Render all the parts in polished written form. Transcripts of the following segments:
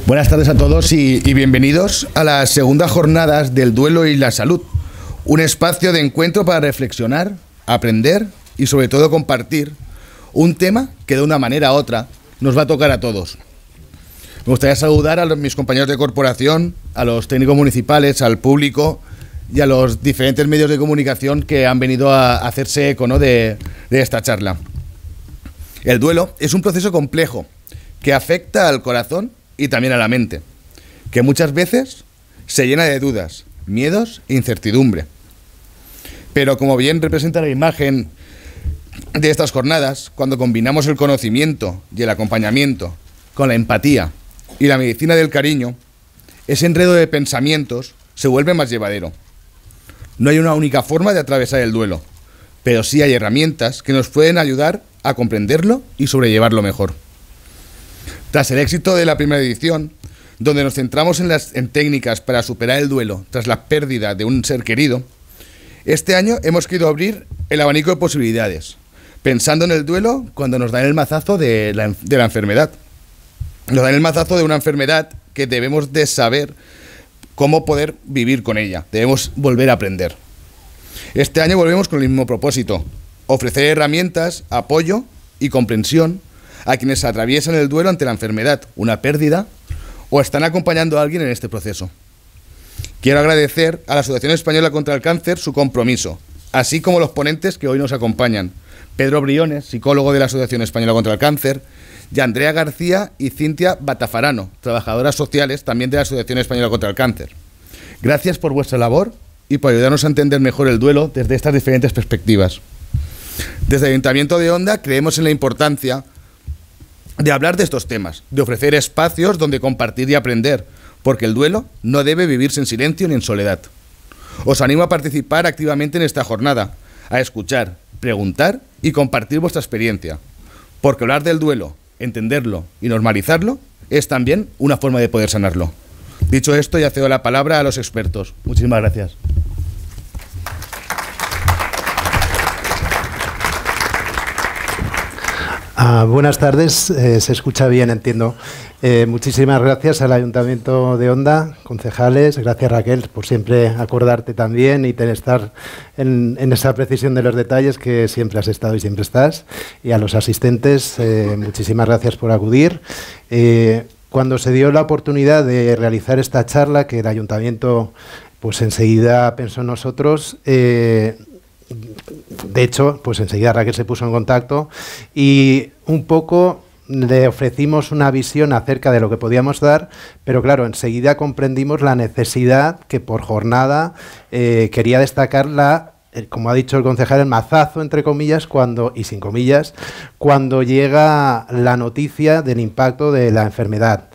Buenas tardes a todos y bienvenidos a las segundas jornadas del duelo y la salud. Un espacio de encuentro para reflexionar, aprender y sobre todo compartir un tema que de una manera u otra nos va a tocar a todos. Me gustaría saludar a mis compañeros de corporación, a los técnicos municipales, al público y a los diferentes medios de comunicación que han venido a hacerse eco, ¿no?, de esta charla. El duelo es un proceso complejo que afecta al corazón y también a la mente, que muchas veces se llena de dudas, miedos e incertidumbre. Pero como bien representa la imagen de estas jornadas, cuando combinamos el conocimiento y el acompañamiento con la empatía y la medicina del cariño, ese enredo de pensamientos se vuelve más llevadero. No hay una única forma de atravesar el duelo, pero sí hay herramientas que nos pueden ayudar a comprenderlo y sobrellevarlo mejor. Tras el éxito de la primera edición, donde nos centramos en técnicas para superar el duelo tras la pérdida de un ser querido, este año hemos querido abrir el abanico de posibilidades, pensando en el duelo cuando nos dan el mazazo de la enfermedad. Nos dan el mazazo de una enfermedad que debemos de saber cómo poder vivir con ella, debemos volver a aprender. Este año volvemos con el mismo propósito: ofrecer herramientas, apoyo y comprensión a quienes atraviesan el duelo ante la enfermedad, una pérdida, o están acompañando a alguien en este proceso. Quiero agradecer a la Asociación Española contra el Cáncer su compromiso, así como los ponentes que hoy nos acompañan: Pedro Briones, psicólogo de la Asociación Española contra el Cáncer, y Andrea García y Cintia Batafarano, trabajadoras sociales también de la Asociación Española contra el Cáncer. Gracias por vuestra labor y por ayudarnos a entender mejor el duelo desde estas diferentes perspectivas. Desde el Ayuntamiento de Onda creemos en la importancia de hablar de estos temas, de ofrecer espacios donde compartir y aprender, porque el duelo no debe vivirse en silencio ni en soledad. Os animo a participar activamente en esta jornada, a escuchar, preguntar y compartir vuestra experiencia, porque hablar del duelo, entenderlo y normalizarlo es también una forma de poder sanarlo. Dicho esto, ya cedo la palabra a los expertos. Muchísimas gracias. Buenas tardes, se escucha bien, entiendo. Muchísimas gracias al Ayuntamiento de Onda, concejales, gracias Raquel por siempre acordarte también y estar en esa precisión de los detalles que siempre has estado y siempre estás. Y a los asistentes, muchísimas gracias por acudir. Cuando se dio la oportunidad de realizar esta charla, que el Ayuntamiento pues enseguida pensó en nosotros, de hecho, pues enseguida Raquel se puso en contacto y un poco le ofrecimos una visión acerca de lo que podíamos dar, pero claro, enseguida comprendimos la necesidad que por jornada quería destacar como ha dicho el concejal, el mazazo, entre comillas, y sin comillas, cuando llega la noticia del impacto de la enfermedad,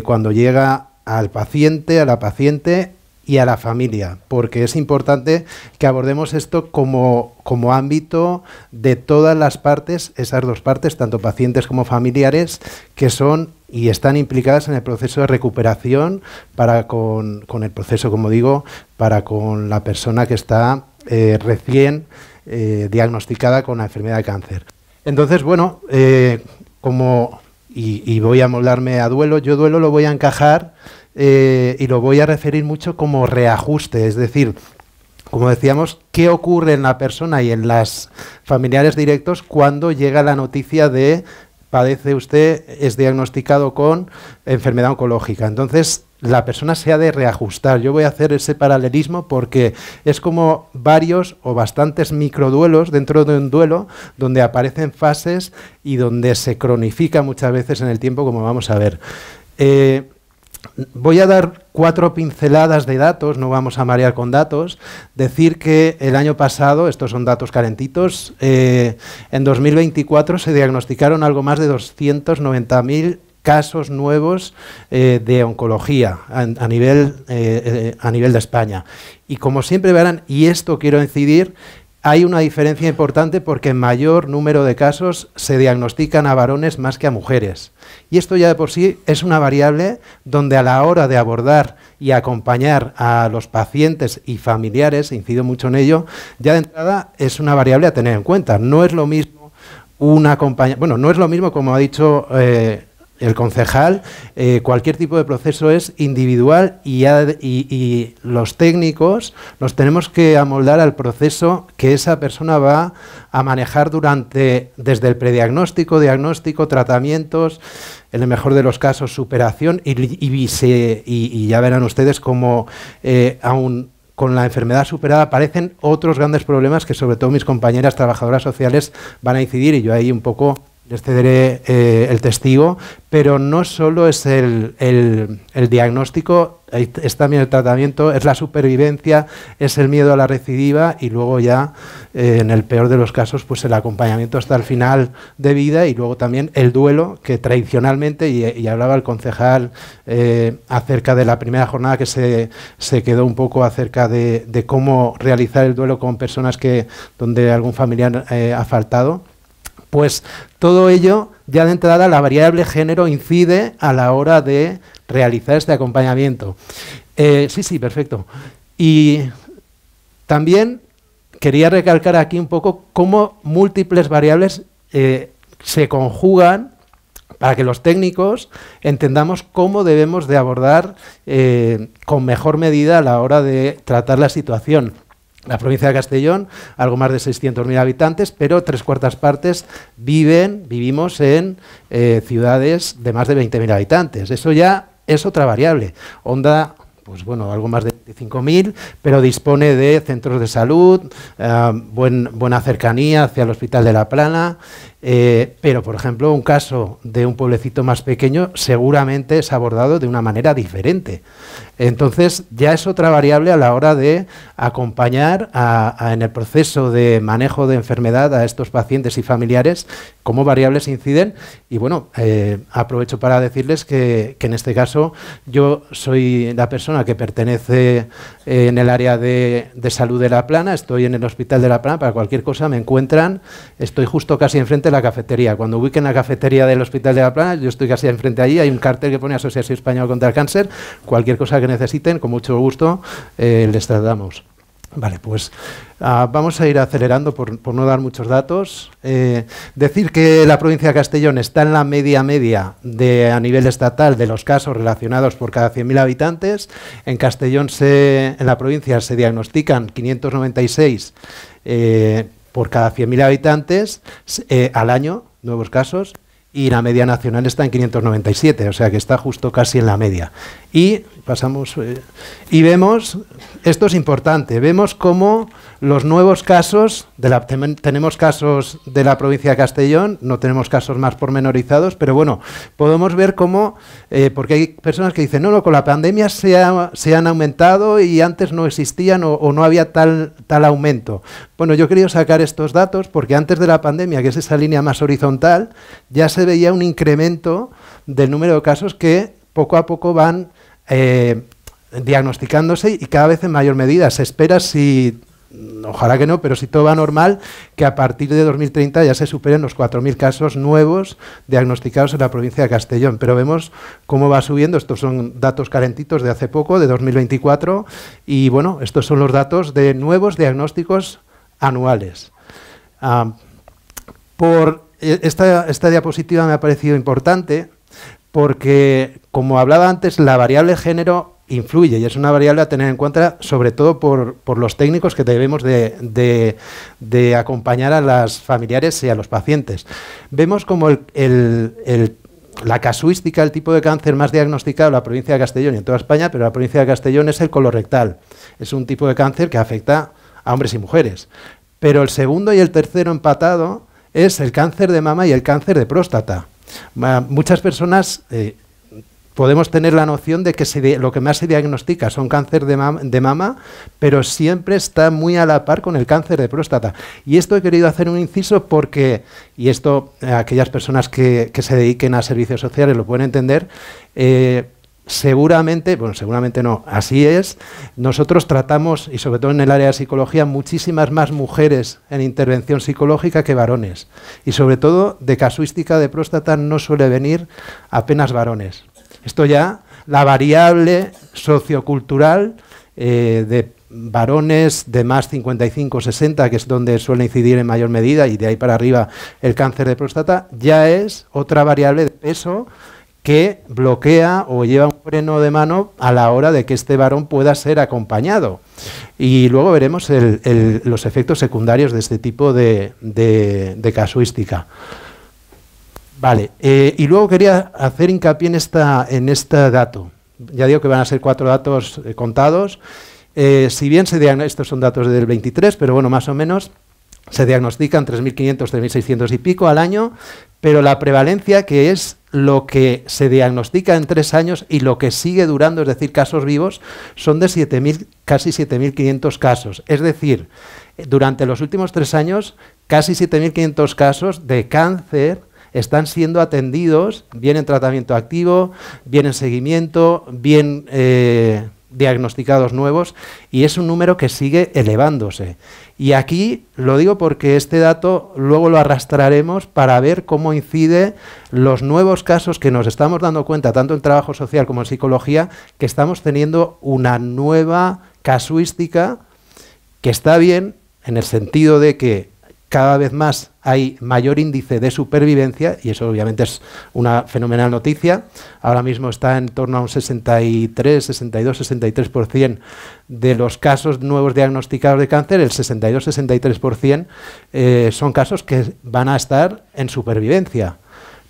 cuando llega al paciente, a la paciente y a la familia, porque es importante que abordemos esto como ámbito de todas las partes, esas dos partes, tanto pacientes como familiares, que son y están implicadas en el proceso de recuperación para con el proceso, como digo, para con la persona que está recién diagnosticada con la enfermedad de cáncer. Entonces, bueno, y voy a amoldarme a duelo, yo duelo lo voy a encajar y lo voy a referir mucho como reajuste, es decir, como decíamos, ¿qué ocurre en la persona y en las familiares directos cuando llega la noticia de padece usted, es diagnosticado con enfermedad oncológica? Entonces, la persona se ha de reajustar. Yo voy a hacer ese paralelismo porque es como varios o bastantes microduelos dentro de un duelo donde aparecen fases y donde se cronifica muchas veces en el tiempo, como vamos a ver. Voy a dar 4 pinceladas de datos, no vamos a marear con datos. Decir que el año pasado, estos son datos calentitos, en 2024 se diagnosticaron algo más de 290.000 casos nuevos de oncología a nivel de España. Y como siempre verán, y esto quiero incidir, hay una diferencia importante porque en mayor número de casos se diagnostican a varones más que a mujeres. Y esto ya de por sí es una variable donde a la hora de abordar y acompañar a los pacientes y familiares, incido mucho en ello, ya de entrada es una variable a tener en cuenta. No es lo mismo no es lo mismo, como ha dicho el concejal, cualquier tipo de proceso es individual y los técnicos nos tenemos que amoldar al proceso que esa persona va a manejar desde el prediagnóstico, diagnóstico, tratamientos, en el mejor de los casos superación y ya verán ustedes cómo aún con la enfermedad superada aparecen otros grandes problemas que sobre todo mis compañeras trabajadoras sociales van a incidir, y yo ahí un poco les cederé el testigo, pero no solo es el diagnóstico, es también el tratamiento, es la supervivencia, es el miedo a la recidiva y luego ya, en el peor de los casos, pues el acompañamiento hasta el final de vida, y luego también el duelo, que tradicionalmente, y hablaba el concejal acerca de la primera jornada que se quedó un poco acerca de cómo realizar el duelo con personas donde algún familiar ha faltado. Pues todo ello, ya de entrada, la variable género incide a la hora de realizar este acompañamiento. Sí, perfecto. Y también quería recalcar aquí un poco cómo múltiples variables se conjugan para que los técnicos entendamos cómo debemos de abordar con mejor medida a la hora de tratar la situación. La provincia de Castellón, algo más de 600.000 habitantes, pero 3/4 partes vivimos en ciudades de más de 20.000 habitantes. Eso ya es otra variable. Onda, pues bueno, algo más de 25.000, pero dispone de centros de salud, buena cercanía hacia el Hospital de La Plana, pero, por ejemplo, un caso de un pueblecito más pequeño seguramente es abordado de una manera diferente. Entonces, ya es otra variable a la hora de acompañar en el proceso de manejo de enfermedad a estos pacientes y familiares, cómo variables inciden. Y bueno, aprovecho para decirles que en este caso yo soy la persona que pertenece en el área de salud de La Plana, estoy en el Hospital de La Plana, para cualquier cosa me encuentran, estoy justo casi enfrente de la cafetería. Cuando ubiquen la cafetería del Hospital de La Plana, yo estoy casi enfrente allí, hay un cartel que pone Asociación Española contra el Cáncer, cualquier cosa que necesiten, con mucho gusto les tratamos. Vale, pues vamos a ir acelerando por no dar muchos datos. Decir que la provincia de Castellón está en la media a nivel estatal de los casos relacionados por cada 100.000 habitantes. En Castellón, en la provincia, se diagnostican 596 por cada 100.000 habitantes al año, nuevos casos, y la media nacional está en 597, o sea que está justo casi en la media. Y pasamos y vemos, esto es importante, vemos cómo los nuevos casos, tenemos casos de la provincia de Castellón, no tenemos casos más pormenorizados, pero bueno, podemos ver cómo, porque hay personas que dicen, no, con la pandemia se han aumentado y antes no existían o no había tal aumento. Bueno, yo he querido sacar estos datos porque antes de la pandemia, que es esa línea más horizontal, ya se veía un incremento del número de casos que poco a poco van diagnosticándose y cada vez en mayor medida. Se espera, ojalá que no, pero si todo va normal, que a partir de 2030 ya se superen los 4.000 casos nuevos diagnosticados en la provincia de Castellón. Pero vemos cómo va subiendo. Estos son datos calentitos de hace poco, de 2024, y bueno, estos son los datos de nuevos diagnósticos anuales. Esta diapositiva me ha parecido importante porque, como hablaba antes, la variable género influye y es una variable a tener en cuenta, sobre todo por los técnicos que debemos de acompañar a las familiares y a los pacientes. Vemos como la casuística, el tipo de cáncer más diagnosticado en la provincia de Castellón y en toda España, pero la provincia de Castellón es el colorectal. Es un tipo de cáncer que afecta a hombres y mujeres. Pero el segundo y el tercero empatado es el cáncer de mama y el cáncer de próstata. Muchas personas podemos tener la noción de que lo que más se diagnostica son cáncer de mama, pero siempre está muy a la par con el cáncer de próstata. Y esto he querido hacer un inciso porque, y esto aquellas personas que se dediquen a servicios sociales lo pueden entender, seguramente no, así es, nosotros tratamos, y sobre todo en el área de psicología, muchísimas más mujeres en intervención psicológica que varones. Y sobre todo, de casuística de próstata no suele venir apenas varones. Esto ya, la variable sociocultural de varones de más 55-60, que es donde suele incidir en mayor medida, y de ahí para arriba el cáncer de próstata, ya es otra variable de peso que bloquea o lleva un freno de mano a la hora de que este varón pueda ser acompañado. Y luego veremos los efectos secundarios de este tipo de casuística. Vale, y luego quería hacer hincapié en este dato. Ya digo que van a ser 4 datos contados. Si bien estos son datos del 23, pero bueno, más o menos se diagnostican 3.500, 3.600 y pico al año, pero la prevalencia, que es lo que se diagnostica en 3 años y lo que sigue durando, es decir, casos vivos, son de casi 7.500 casos. Es decir, durante los últimos 3 años, casi 7.500 casos de cáncer están siendo atendidos, bien en tratamiento activo, bien en seguimiento, bien diagnosticados nuevos, y es un número que sigue elevándose. Y aquí lo digo porque este dato luego lo arrastraremos para ver cómo incide los nuevos casos que nos estamos dando cuenta, tanto en trabajo social como en psicología, que estamos teniendo una nueva casuística que está bien en el sentido de que cada vez más hay mayor índice de supervivencia, y eso obviamente es una fenomenal noticia. Ahora mismo está en torno a un 63, 62, 63% de los casos nuevos diagnosticados de cáncer. El 62, 63% son casos que van a estar en supervivencia.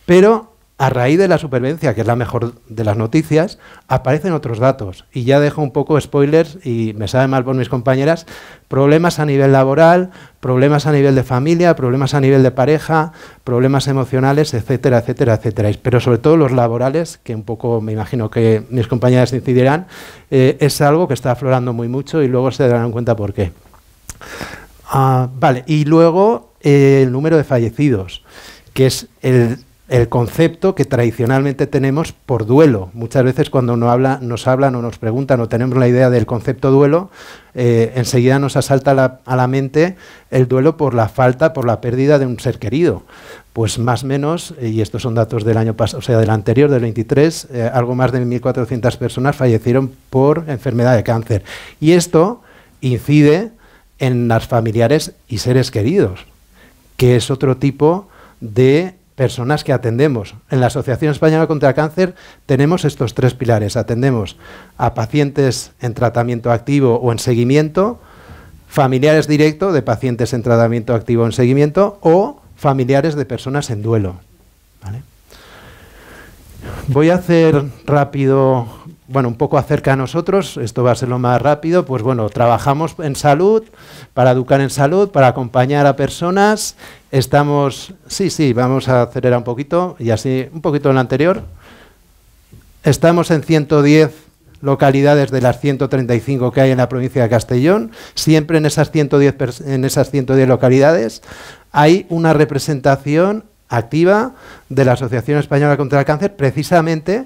Pero a raíz de la supervivencia, que es la mejor de las noticias, aparecen otros datos. Y ya dejo un poco spoilers, y me sabe mal por mis compañeras, problemas a nivel laboral, problemas a nivel de familia, problemas a nivel de pareja, problemas emocionales, etcétera, etcétera, etcétera. Pero sobre todo los laborales, que un poco me imagino que mis compañeras incidirán, es algo que está aflorando muy mucho y luego se darán cuenta por qué. Vale, y luego el número de fallecidos, que es el concepto que tradicionalmente tenemos por duelo. Muchas veces cuando nos hablan o nos preguntan o tenemos la idea del concepto duelo, enseguida nos asalta a la mente el duelo por la falta, por la pérdida de un ser querido. Pues más o menos, y estos son datos del año pasado, o sea, del anterior, del 23, algo más de 1.400 personas fallecieron por enfermedad de cáncer. Y esto incide en las familiares y seres queridos, que es otro tipo de personas que atendemos. En la Asociación Española contra el Cáncer tenemos estos 3 pilares. Atendemos a pacientes en tratamiento activo o en seguimiento, familiares directos de pacientes en tratamiento activo o en seguimiento, o familiares de personas en duelo. ¿Vale? Voy a hacer rápido, bueno, un poco acerca de nosotros, esto va a ser lo más rápido. Pues bueno, trabajamos en salud, para educar en salud, para acompañar a personas. Estamos, sí, vamos a acelerar un poquito, y así, un poquito en lo anterior. Estamos en 110 localidades de las 135 que hay en la provincia de Castellón. Siempre en esas 110 localidades hay una representación activa de la Asociación Española contra el Cáncer, precisamente,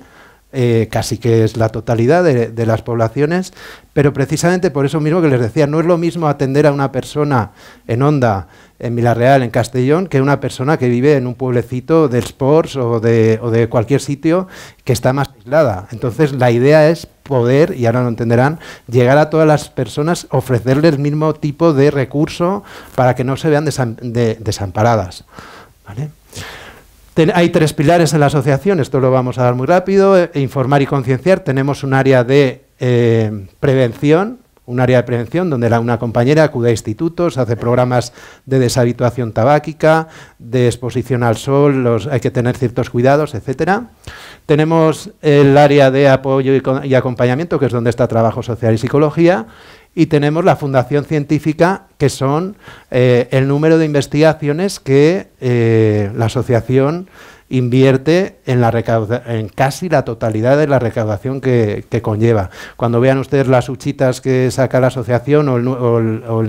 casi que es la totalidad de las poblaciones, pero precisamente por eso mismo que les decía, no es lo mismo atender a una persona en Onda, en Vilarreal, en Castellón, que una persona que vive en un pueblecito del Sports o de cualquier sitio que está más aislada. Entonces la idea es poder, y ahora lo entenderán, llegar a todas las personas, ofrecerles el mismo tipo de recurso para que no se vean desamparadas. ¿Vale? Hay 3 pilares en la asociación, esto lo vamos a dar muy rápido. Informar y concienciar. Tenemos un área de prevención, donde una compañera acude a institutos, hace programas de deshabituación tabáquica, de exposición al sol, hay que tener ciertos cuidados, etcétera. Tenemos el área de apoyo y acompañamiento, que es donde está trabajo social y psicología. Y tenemos la fundación científica, que son el número de investigaciones que la asociación invierte en casi la totalidad de la recaudación que conlleva. Cuando vean ustedes las huchitas que saca la asociación o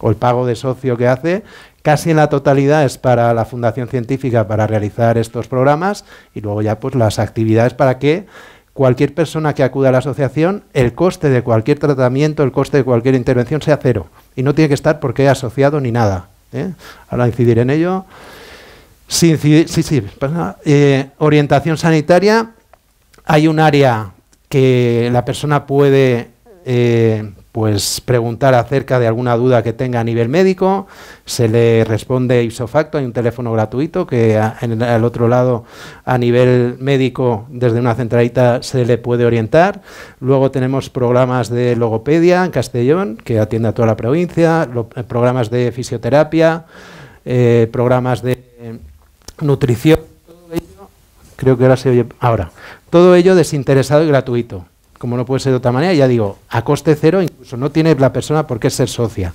el pago de socio que hace, casi en la totalidad es para la fundación científica para realizar estos programas, y luego ya pues las actividades para que cualquier persona que acuda a la asociación, el coste de cualquier tratamiento, el coste de cualquier intervención sea 0. Y no tiene que estar porque es asociado ni nada. Ahora incidiré en ello. Sí. Orientación sanitaria. Hay un área que la persona puede pues preguntar acerca de alguna duda que tenga a nivel médico, se le responde ipso facto, hay un teléfono gratuito que al otro lado a nivel médico desde una centralita se le puede orientar. Luego tenemos programas de logopedia en Castellón que atiende a toda la provincia, programas de fisioterapia, programas de nutrición, todo ello, creo que ahora se oye, todo ello desinteresado y gratuito. Como no puede ser de otra manera, ya digo, a coste cero, incluso no tiene la persona por qué ser socia.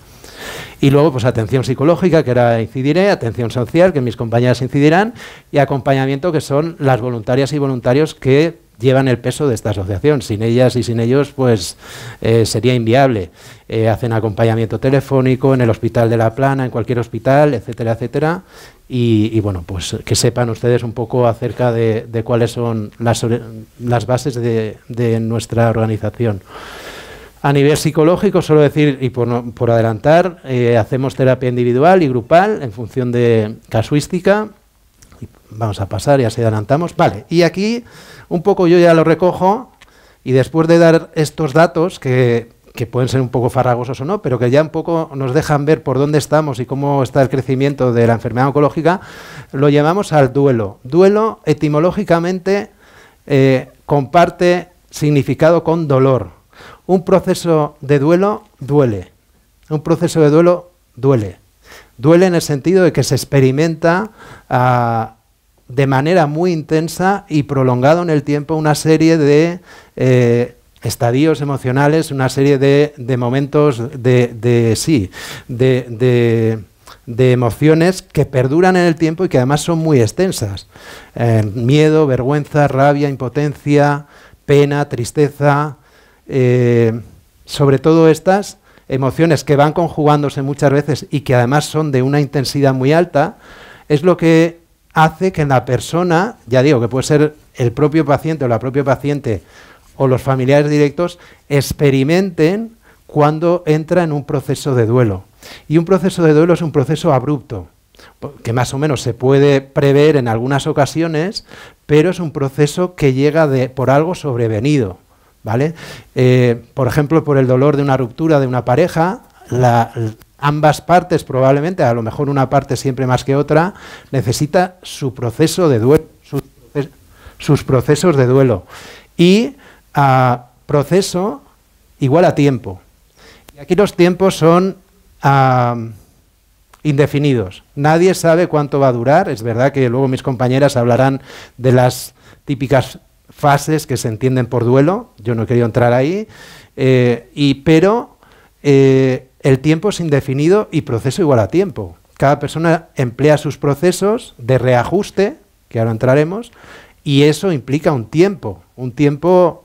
Y luego, pues atención psicológica, que ahora incidiré, atención social, que mis compañeras incidirán, y acompañamiento, que son las voluntarias y voluntarios que llevan el peso de esta asociación. Sin ellas y sin ellos, pues sería inviable. Hacen acompañamiento telefónico en el Hospital de La Plana, en cualquier hospital, etcétera, etcétera. Y bueno, pues que sepan ustedes un poco acerca de cuáles son las bases de nuestra organización. A nivel psicológico, suelo decir, y por adelantar, hacemos terapia individual y grupal en función de casuística. Vamos a pasar y así adelantamos. Vale, y aquí un poco yo ya lo recojo y después de dar estos datos que pueden ser un poco farragosos o no, pero que ya un poco nos dejan ver por dónde estamos y cómo está el crecimiento de la enfermedad oncológica, lo llevamos al duelo. Duelo, etimológicamente, comparte significado con dolor. Un proceso de duelo duele. Un proceso de duelo duele. Duele en el sentido de que se experimenta de manera muy intensa y prolongado en el tiempo una serie de estadios emocionales, una serie de momentos de emociones que perduran en el tiempo y que además son muy extensas. Miedo, vergüenza, rabia, impotencia, pena, tristeza, sobre todo estas emociones que van conjugándose muchas veces y que además son de una intensidad muy alta, es lo que hace que la persona, ya digo, que puede ser el propio paciente o la propia paciente o los familiares directos, experimenten cuando entra en un proceso de duelo. Y un proceso de duelo es un proceso abrupto, que más o menos se puede prever en algunas ocasiones, pero es un proceso que llega por algo sobrevenido, ¿vale? Por ejemplo, por el dolor de una ruptura de una pareja, ambas partes probablemente, a lo mejor una parte siempre más que otra, necesita su proceso de duelo, sus procesos de duelo. Y proceso igual a tiempo. Y aquí los tiempos son indefinidos. Nadie sabe cuánto va a durar. Es verdad que luego mis compañeras hablarán de las típicas fases que se entienden por duelo. Yo no he querido entrar ahí. Pero el tiempo es indefinido y proceso igual a tiempo. Cada persona emplea sus procesos de reajuste, que ahora entraremos, y eso implica un tiempo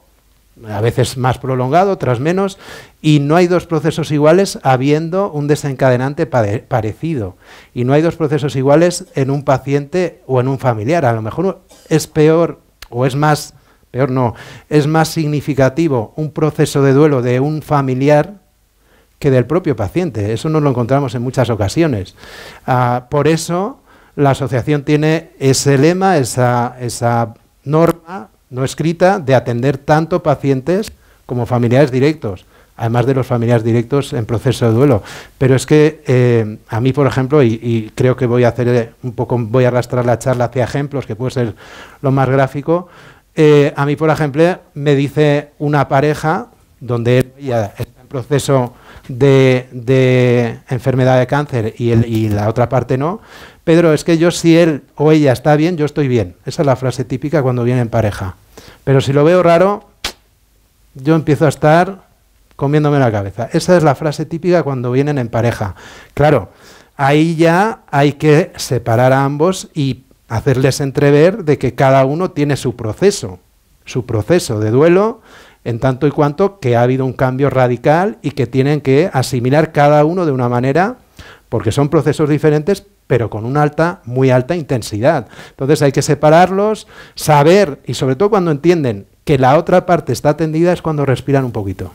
a veces más prolongado, otras menos, y no hay dos procesos iguales habiendo un desencadenante parecido. Y no hay dos procesos iguales en un paciente o en un familiar. A lo mejor es peor, o es más, peor no, es más significativo un proceso de duelo de un familiar que del propio paciente. Eso nos lo encontramos en muchas ocasiones. Por eso la asociación tiene ese lema, esa norma no escrita de atender tanto pacientes como familiares directos, además de los familiares directos en proceso de duelo. Pero es que a mí, por ejemplo, y creo que voy a hacer voy a arrastrar la charla hacia ejemplos, que puede ser lo más gráfico. A mí, por ejemplo, me dice una pareja donde ella está en proceso de enfermedad de cáncer y la otra parte no. Pedro, es que yo, si él o ella está bien, yo estoy bien. Esa es la frase típica cuando viene en pareja. Pero si lo veo raro, yo empiezo a estar comiéndome la cabeza. Esa es la frase típica cuando vienen en pareja. Claro, ahí ya hay que separar a ambos y hacerles entrever de que cada uno tiene su proceso de duelo, en tanto y cuanto que ha habido un cambio radical y que tienen que asimilar cada uno de una manera, porque son procesos diferentes, pero con una muy alta intensidad. Entonces hay que separarlos, saber, y sobre todo cuando entienden que la otra parte está atendida, es cuando respiran un poquito.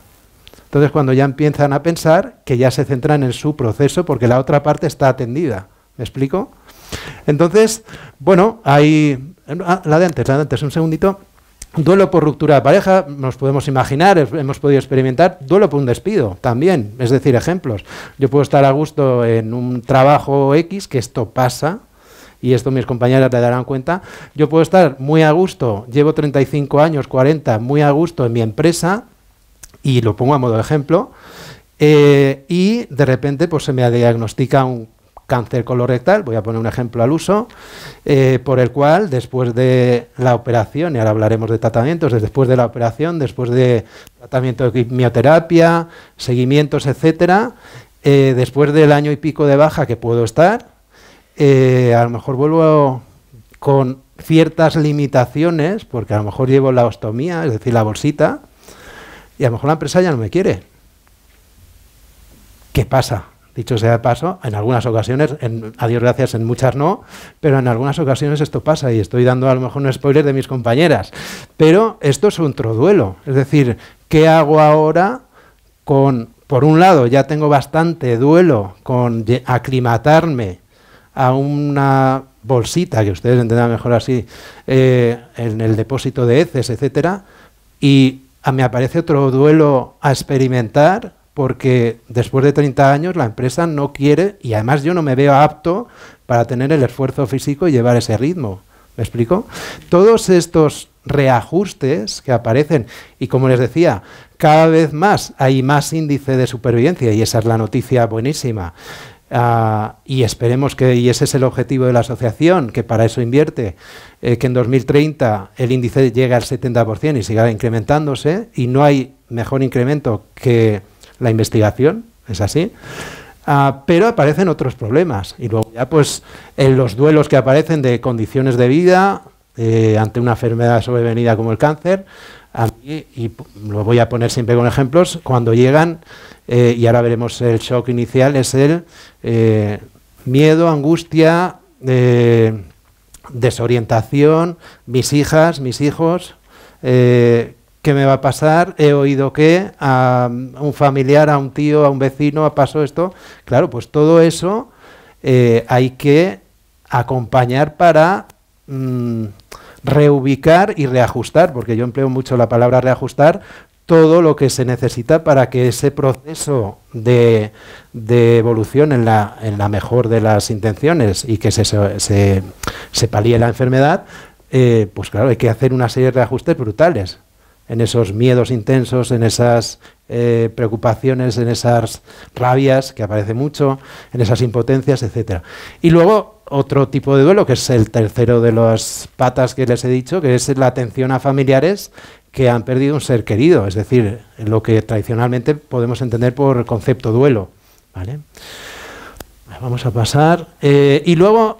Entonces cuando ya empiezan a pensar que ya se centran en su proceso porque la otra parte está atendida. ¿Me explico? Entonces, bueno, la de antes, un segundito. Duelo por ruptura de pareja, nos podemos imaginar, hemos podido experimentar. Duelo por un despido también, es decir, ejemplos. Yo puedo estar a gusto en un trabajo X, que esto pasa, y esto mis compañeras le darán cuenta. Yo puedo estar muy a gusto, llevo 35 años, 40, muy a gusto en mi empresa, y lo pongo a modo de ejemplo, y de repente pues se me diagnostica un cáncer colorectal, voy a poner un ejemplo al uso, por el cual después de la operación, y ahora hablaremos de tratamientos, después de la operación, después de tratamiento de quimioterapia, seguimientos, etcétera, después del año y pico de baja que puedo estar, a lo mejor vuelvo con ciertas limitaciones, porque a lo mejor llevo la ostomía, es decir, la bolsita, y a lo mejor la empresa ya no me quiere. ¿Qué pasa? Dicho sea de paso, en algunas ocasiones, a Dios gracias, en muchas no, pero en algunas ocasiones esto pasa, y estoy dando a lo mejor un spoiler de mis compañeras. Pero esto es otro duelo, es decir, ¿qué hago ahora con, por un lado, ya tengo bastante duelo con aclimatarme a una bolsita, que ustedes entenderán mejor así, en el depósito de heces, etcétera, y me aparece otro duelo a experimentar, porque después de 30 años la empresa no quiere, y además yo no me veo apto para tener el esfuerzo físico y llevar ese ritmo. ¿Me explico? Todos estos reajustes que aparecen, y como les decía, cada vez más hay más índice de supervivencia, y esa es la noticia buenísima. Y esperemos que, y ese es el objetivo de la asociación, que para eso invierte, que en 2030 el índice llegue al 70% y siga incrementándose, y no hay mejor incremento que la investigación, es así, pero aparecen otros problemas, y luego ya pues en los duelos que aparecen de condiciones de vida ante una enfermedad sobrevenida como el cáncer, a mí, y lo voy a poner siempre con ejemplos, cuando llegan, y ahora veremos el shock inicial, es el miedo, angustia, desorientación, mis hijas, mis hijos, ¿qué me va a pasar? He oído que a un familiar, a un tío, a un vecino pasó esto. Claro, pues todo eso hay que acompañar para reubicar y reajustar, porque yo empleo mucho la palabra reajustar, todo lo que se necesita para que ese proceso de evolución en la mejor de las intenciones y que se palíe la enfermedad, pues claro, hay que hacer una serie de reajustes brutales en esos miedos intensos, en esas preocupaciones, en esas rabias que aparece mucho, en esas impotencias, etcétera. Y luego otro tipo de duelo, que es el tercero de las patas que les he dicho, que es la atención a familiares que han perdido un ser querido, es decir, lo que tradicionalmente podemos entender por concepto duelo, ¿vale? Vamos a pasar. Y luego,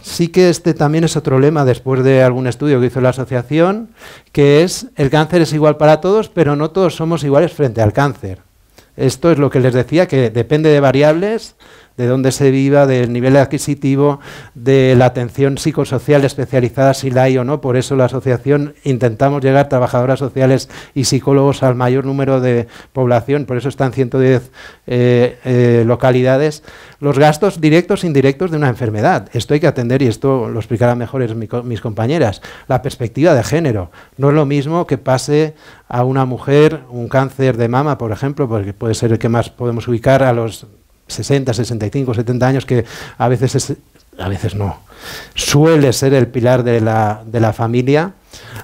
sí que este también es otro lema, después de algún estudio que hizo la asociación, que es: el cáncer es igual para todos, pero no todos somos iguales frente al cáncer. Esto es lo que les decía, que depende de variables, de dónde se viva, del nivel adquisitivo, de la atención psicosocial especializada, si la hay o no. Por eso la asociación intentamos llegar trabajadoras sociales y psicólogos al mayor número de población, por eso están 110 localidades. Los gastos directos e indirectos de una enfermedad. Esto hay que atender, y esto lo explicarán mejor mis compañeras. La perspectiva de género. No es lo mismo que pase a una mujer un cáncer de mama, por ejemplo, porque puede ser el que más podemos ubicar a los 60, 65, 70 años, que a veces no, suele ser el pilar de la familia,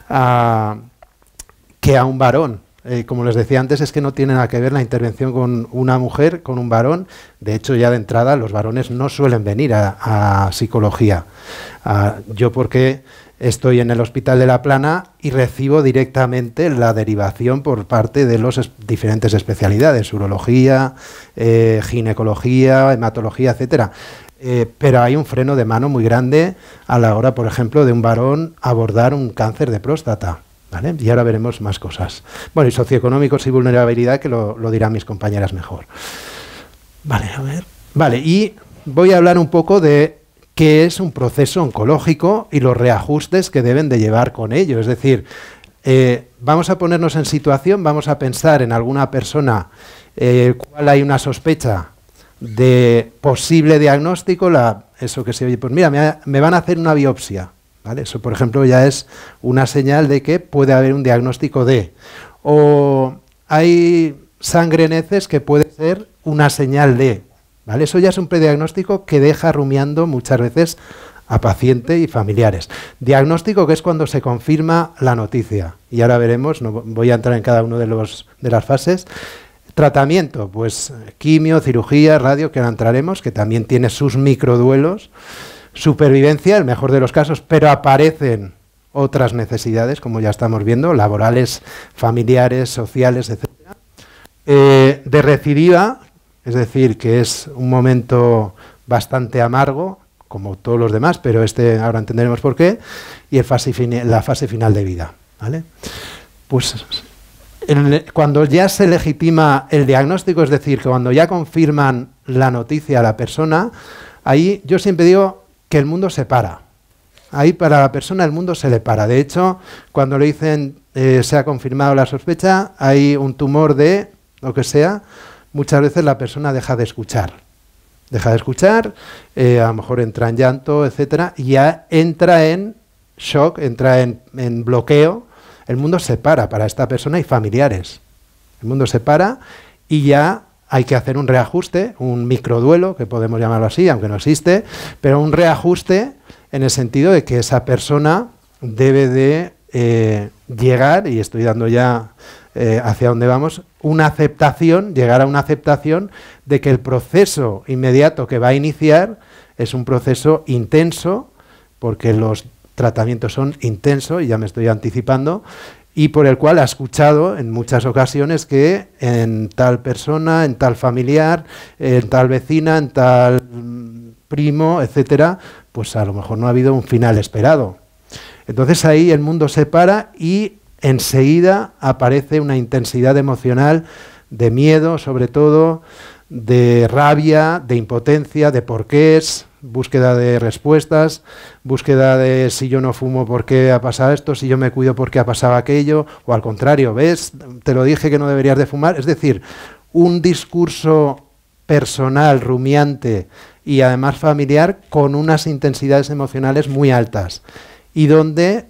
que a un varón. Como les decía antes, es que no tiene nada que ver la intervención con una mujer, con un varón. De hecho, ya de entrada, los varones no suelen venir a psicología. Yo, porque estoy en el Hospital de La Plana y recibo directamente la derivación por parte de las diferentes especialidades, urología, ginecología, hematología, etcétera. Pero hay un freno de mano muy grande a la hora, por ejemplo, de un varón abordar un cáncer de próstata, ¿vale? Y ahora veremos más cosas. Bueno, y socioeconómicos y vulnerabilidad, que lo dirán mis compañeras mejor. Vale, a ver. Vale, y voy a hablar un poco de qué es un proceso oncológico y los reajustes que deben de llevar con ello. Es decir, vamos a ponernos en situación, vamos a pensar en alguna persona cual hay una sospecha de posible diagnóstico, eso que se oye, pues mira, me van a hacer una biopsia, ¿vale? Eso, por ejemplo, ya es una señal de que puede haber un diagnóstico de. O hay sangre en heces que puede ser una señal de, ¿vale? Eso ya es un prediagnóstico que deja rumiando muchas veces a paciente y familiares. Diagnóstico, que es cuando se confirma la noticia. Y ahora veremos, no voy a entrar en cada una de las fases. Tratamiento, pues quimio, cirugía, radio, que ahora entraremos, que también tiene sus microduelos. Supervivencia, el mejor de los casos, pero aparecen otras necesidades, como ya estamos viendo, laborales, familiares, sociales, etc. De recidiva, es decir, que es un momento bastante amargo, como todos los demás, pero ahora entenderemos por qué, y la fase final de vida, ¿vale? Pues cuando ya se legitima el diagnóstico, es decir, que cuando ya confirman la noticia a la persona, ahí yo siempre digo que el mundo se para. Ahí para la persona el mundo se le para. De hecho, cuando le dicen se ha confirmado la sospecha, hay un tumor de lo que sea, muchas veces la persona deja de escuchar. Deja de escuchar, a lo mejor entra en llanto, etcétera, y ya entra en shock, entra en bloqueo. El mundo se para esta persona y familiares. El mundo se para y ya hay que hacer un reajuste, un microduelo, que podemos llamarlo así, aunque no existe, pero un reajuste en el sentido de que esa persona debe de llegar, y estoy dando ya hacia dónde vamos, una aceptación, llegar a una aceptación de que el proceso inmediato que va a iniciar es un proceso intenso, porque los tratamientos son intensos, y ya me estoy anticipando, y por el cual ha escuchado en muchas ocasiones que en tal persona, en tal familiar, en tal vecina, en tal primo, etcétera, pues a lo mejor no ha habido un final esperado. Entonces ahí el mundo se para y enseguida aparece una intensidad emocional de miedo, sobre todo, de rabia, de impotencia, de porqués, búsqueda de respuestas, búsqueda de si yo no fumo, ¿por qué ha pasado esto? Si yo me cuido, ¿por qué ha pasado aquello? O al contrario, ¿ves? Te lo dije que no deberías de fumar. Es decir, un discurso personal, rumiante y además familiar con unas intensidades emocionales muy altas y donde,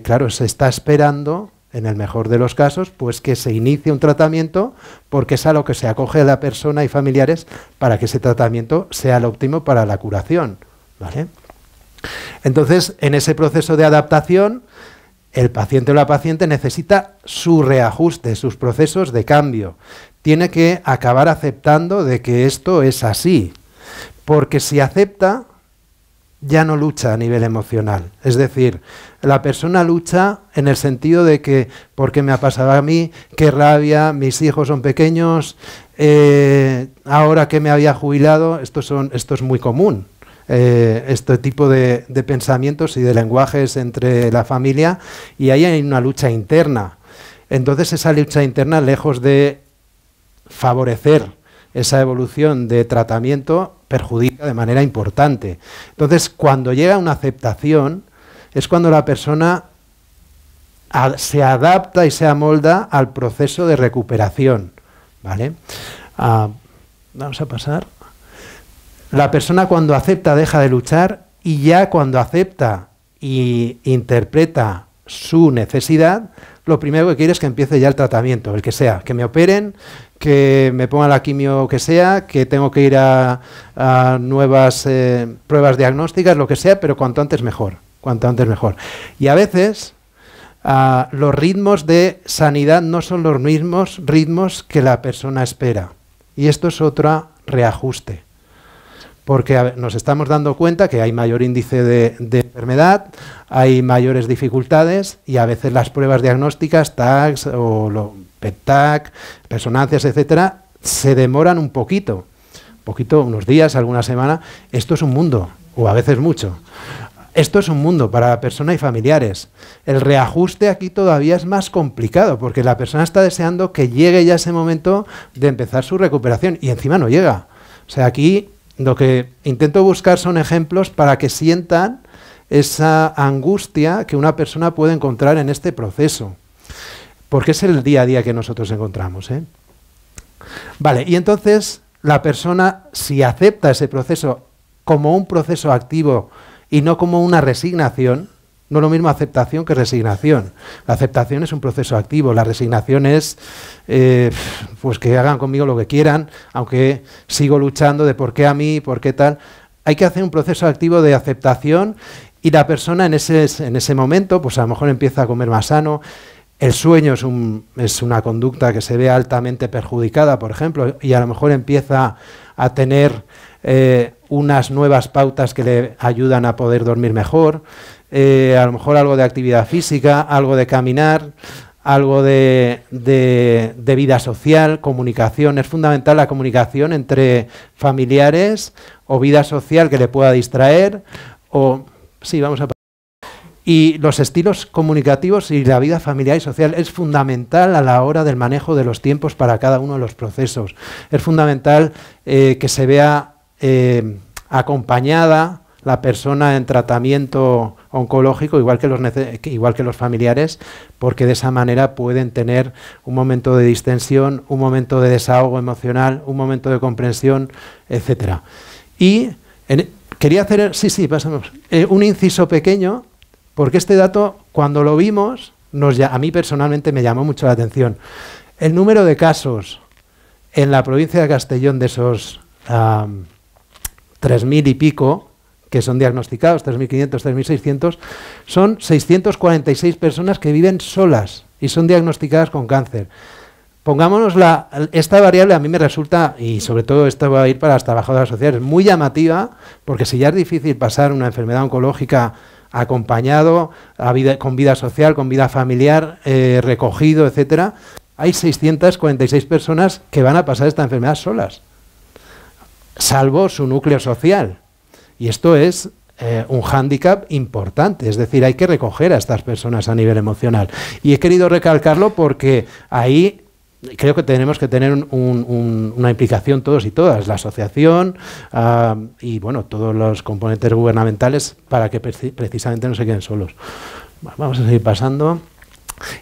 claro, se está esperando, en el mejor de los casos, pues que se inicie un tratamiento, porque es a lo que se acoge a la persona y familiares para que ese tratamiento sea el óptimo para la curación, ¿vale? Entonces, en ese proceso de adaptación, el paciente o la paciente necesita su reajuste, sus procesos de cambio. Tiene que acabar aceptando de que esto es así, porque si acepta, ya no lucha a nivel emocional. Es decir, la persona lucha en el sentido de que, ¿por qué me ha pasado a mí? ¿Qué rabia? Mis hijos son pequeños, ahora que me había jubilado. Esto es muy común, este tipo de pensamientos y de lenguajes entre la familia, y ahí hay una lucha interna. Entonces esa lucha interna, lejos de favorecer esa evolución de tratamiento, perjudica de manera importante. Entonces, cuando llega una aceptación, es cuando la persona se adapta y se amolda al proceso de recuperación, ¿vale? Vamos a pasar. La persona cuando acepta deja de luchar, y ya cuando acepta y interpreta su necesidad, lo primero que quiere es que empiece ya el tratamiento, el que sea, que me operen, que me pongan la quimio que sea, que tengo que ir a nuevas pruebas diagnósticas, lo que sea, pero cuanto antes mejor, cuanto antes mejor. Y a veces los ritmos de sanidad no son los mismos ritmos que la persona espera. Y esto es otro reajuste, porque nos estamos dando cuenta que hay mayor índice de enfermedad, hay mayores dificultades, y a veces las pruebas diagnósticas, TACs o PET-TAC, resonancias, etcétera, se demoran un poquito, unos días, alguna semana. Esto es un mundo, o a veces mucho. Esto es un mundo para la persona y familiares. El reajuste aquí todavía es más complicado, porque la persona está deseando que llegue ya ese momento de empezar su recuperación, y encima no llega. O sea, aquí lo que intento buscar son ejemplos para que sientan esa angustia que una persona puede encontrar en este proceso, porque es el día a día que nosotros encontramos, ¿eh? Vale, y entonces la persona, si acepta ese proceso como un proceso activo y no como una resignación. No es lo mismo aceptación que resignación. La aceptación es un proceso activo, la resignación es pues que hagan conmigo lo que quieran, aunque sigo luchando de por qué a mí, por qué tal. Hay que hacer un proceso activo de aceptación y la persona en ese momento, pues a lo mejor empieza a comer más sano. El sueño es una conducta que se ve altamente perjudicada, por ejemplo, y a lo mejor empieza a tener unas nuevas pautas que le ayudan a poder dormir mejor. A lo mejor algo de actividad física, algo de caminar, algo de vida social, comunicación. Es fundamental la comunicación entre familiares o vida social que le pueda distraer. Y los estilos comunicativos y la vida familiar y social es fundamental a la hora del manejo de los tiempos para cada uno de los procesos. Es fundamental que se vea acompañada la persona en tratamiento oncológico, igual que los familiares, porque de esa manera pueden tener un momento de distensión, un momento de desahogo emocional, un momento de comprensión, etcétera. Y quería hacer, un inciso pequeño, porque este dato, cuando lo vimos, a mí personalmente me llamó mucho la atención. El número de casos en la provincia de Castellón de esos 3.000 y pico, que son diagnosticados, 3.500, 3.600, son 646 personas que viven solas y son diagnosticadas con cáncer. Pongámonos esta variable, a mí me resulta, y sobre todo esto va a ir para las trabajadoras sociales, muy llamativa, porque si ya es difícil pasar una enfermedad oncológica acompañado, con vida social, con vida familiar, recogido, etcétera, hay 646 personas que van a pasar esta enfermedad solas, salvo su núcleo social. Y esto es un hándicap importante, es decir, hay que recoger a estas personas a nivel emocional. Y he querido recalcarlo porque ahí creo que tenemos que tener una implicación todos y todas, la asociación y bueno, todos los componentes gubernamentales para que precisamente no se queden solos. Vamos a seguir pasando.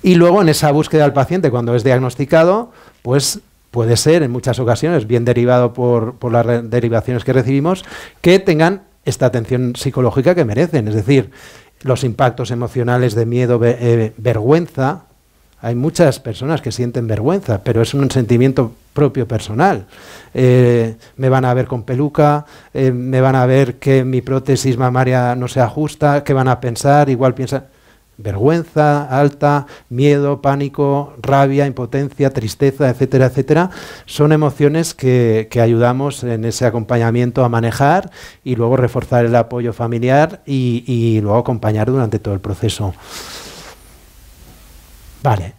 Y luego en esa búsqueda del paciente, cuando es diagnosticado, pues puede ser en muchas ocasiones, bien derivado por las derivaciones que recibimos, que tengan esta atención psicológica que merecen, es decir, los impactos emocionales de miedo, vergüenza. Hay muchas personas que sienten vergüenza, pero es un sentimiento propio personal. Me van a ver con peluca, me van a ver que mi prótesis mamaria no se ajusta, ¿qué van a pensar? Igual piensan... Vergüenza alta, miedo, pánico, rabia, impotencia, tristeza, etcétera, etcétera, son emociones que ayudamos en ese acompañamiento a manejar y luego reforzar el apoyo familiar y luego acompañar durante todo el proceso. Vale,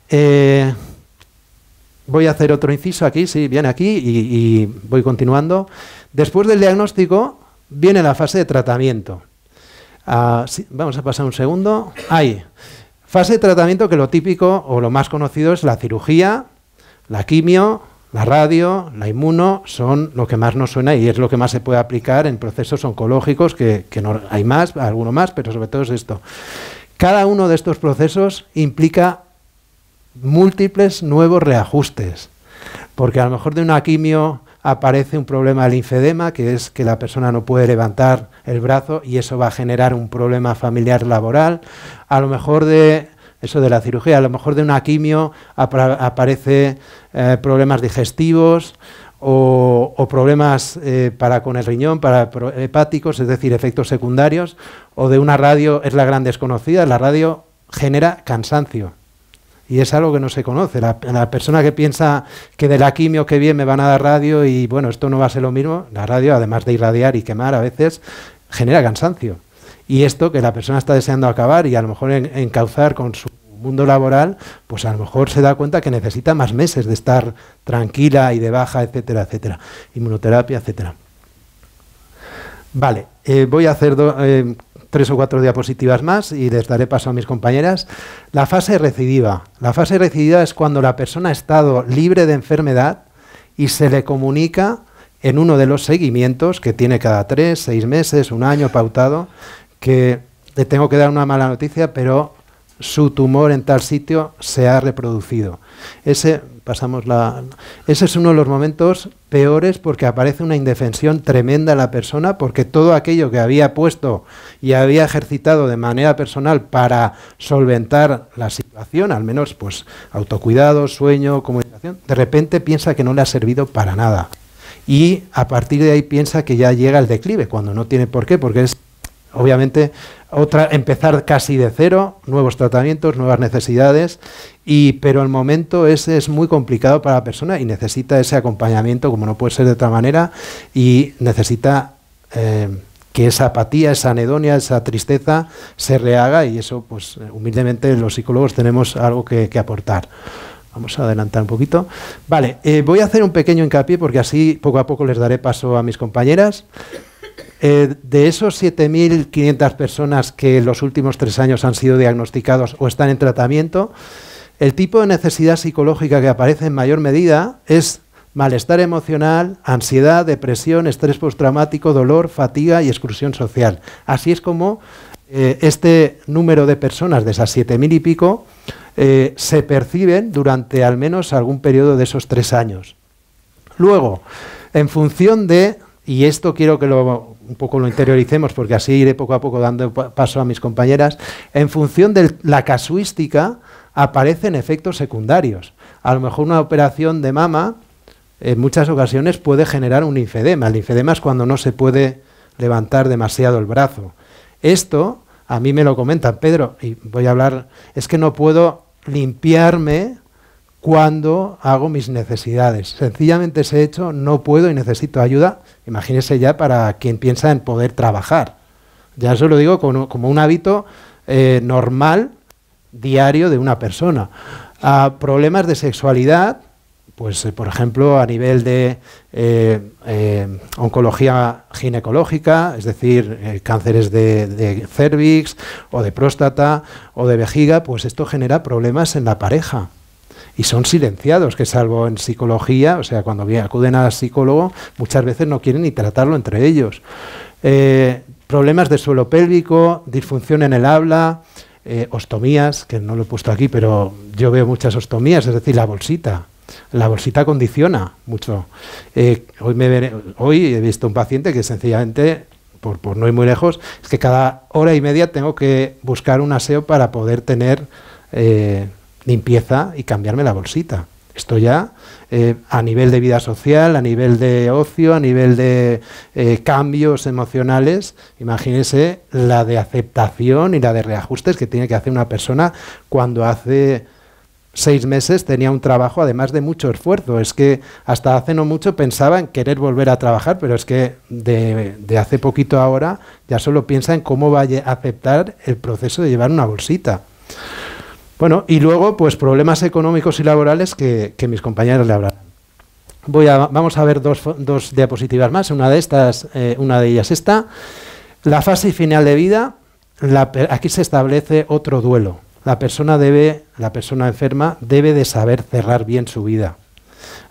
voy a hacer otro inciso aquí, sí, viene aquí y voy continuando. Después del diagnóstico viene la fase de tratamiento. Sí, vamos a pasar un segundo. Ahí. Fase de tratamiento que lo típico o lo más conocido es la cirugía, la quimio, la radio, la inmuno, son lo que más nos suena y es lo que más se puede aplicar en procesos oncológicos, que no, hay más, alguno más, pero sobre todo es esto. Cada uno de estos procesos implica múltiples nuevos reajustes, porque a lo mejor de una quimio aparece un problema del linfedema, que es que la persona no puede levantar el brazo y eso va a generar un problema familiar laboral. A lo mejor de la cirugía, a lo mejor de una quimio aparece problemas digestivos o problemas con el riñón, hepáticos, es decir, efectos secundarios, o de una radio, es la gran desconocida, la radio genera cansancio. Y es algo que no se conoce. La persona que piensa que de la quimio que bien me van a dar radio y bueno, esto no va a ser lo mismo, la radio, además de irradiar y quemar a veces, genera cansancio. Y esto que la persona está deseando acabar y a lo mejor encauzar con su mundo laboral, pues a lo mejor se da cuenta que necesita más meses de estar tranquila y de baja, etcétera, etcétera. Inmunoterapia, etcétera. Vale, voy a hacer 3 o 4 diapositivas más y les daré paso a mis compañeras. La fase recidiva. La fase recidiva es cuando la persona ha estado libre de enfermedad y se le comunica en uno de los seguimientos que tiene cada 3, 6 meses, un año pautado, que le tengo que dar una mala noticia, pero su tumor en tal sitio se ha reproducido. Ese es uno de los momentos peores porque aparece una indefensión tremenda en la persona porque todo aquello que había puesto y había ejercitado de manera personal para solventar la situación, al menos pues autocuidado, sueño, comunicación, de repente piensa que no le ha servido para nada. Y a partir de ahí piensa que ya llega el declive, cuando no tiene por qué, porque es obviamente empezar casi de cero, nuevos tratamientos, nuevas necesidades, pero el momento ese es muy complicado para la persona y necesita ese acompañamiento, como no puede ser de otra manera, y necesita que esa apatía, esa anedonia, esa tristeza se rehaga, y eso, pues humildemente los psicólogos tenemos algo que aportar. Vamos a adelantar un poquito. Vale, voy a hacer un pequeño hincapié porque así poco a poco les daré paso a mis compañeras. De esos 7.500 personas que en los últimos 3 años han sido diagnosticados o están en tratamiento, el tipo de necesidad psicológica que aparece en mayor medida es malestar emocional, ansiedad, depresión, estrés postraumático, dolor, fatiga y exclusión social. Así es como este número de personas, de esas 7.000 y pico, se perciben durante al menos algún periodo de esos 3 años. Luego, en función de, y esto quiero que un poco lo interioricemos porque así iré poco a poco dando paso a mis compañeras, en función de la casuística aparecen efectos secundarios. A lo mejor una operación de mama en muchas ocasiones puede generar un linfedema. El linfedema es cuando no se puede levantar demasiado el brazo. Esto a mí me lo comentan, Pedro, y voy a hablar, es que no puedo limpiarme cuando hago mis necesidades. Sencillamente ese hecho, no puedo y necesito ayuda. Imagínese ya para quien piensa en poder trabajar. Ya eso lo digo como un hábito normal, diario de una persona. Problemas de sexualidad, pues por ejemplo a nivel de oncología ginecológica, es decir, cánceres de cérvix o de próstata o de vejiga, pues esto genera problemas en la pareja. Y son silenciados, que salvo en psicología, o sea, cuando acuden al psicólogo, muchas veces no quieren ni tratarlo entre ellos. Problemas de suelo pélvico, disfunción en el habla, ostomías, que no lo he puesto aquí, pero yo veo muchas ostomías, es decir, la bolsita. La bolsita condiciona mucho. Hoy he visto un paciente que sencillamente, por no ir muy lejos, es que cada hora y media tengo que buscar un aseo para poder tener limpieza y cambiarme la bolsita. Esto ya a nivel de vida social, a nivel de ocio, a nivel de cambios emocionales, imagínense la de aceptación y la de reajustes que tiene que hacer una persona cuando hace 6 meses tenía un trabajo además de mucho esfuerzo. Es que hasta hace no mucho pensaba en querer volver a trabajar, pero es que de hace poquito ahora ya solo piensa en cómo va a aceptar el proceso de llevar una bolsita. Bueno, y luego pues problemas económicos y laborales que mis compañeros le hablarán. Vamos a ver dos diapositivas más. Una de ellas esta. La fase final de vida, aquí se establece otro duelo. La persona enferma debe de saber cerrar bien su vida.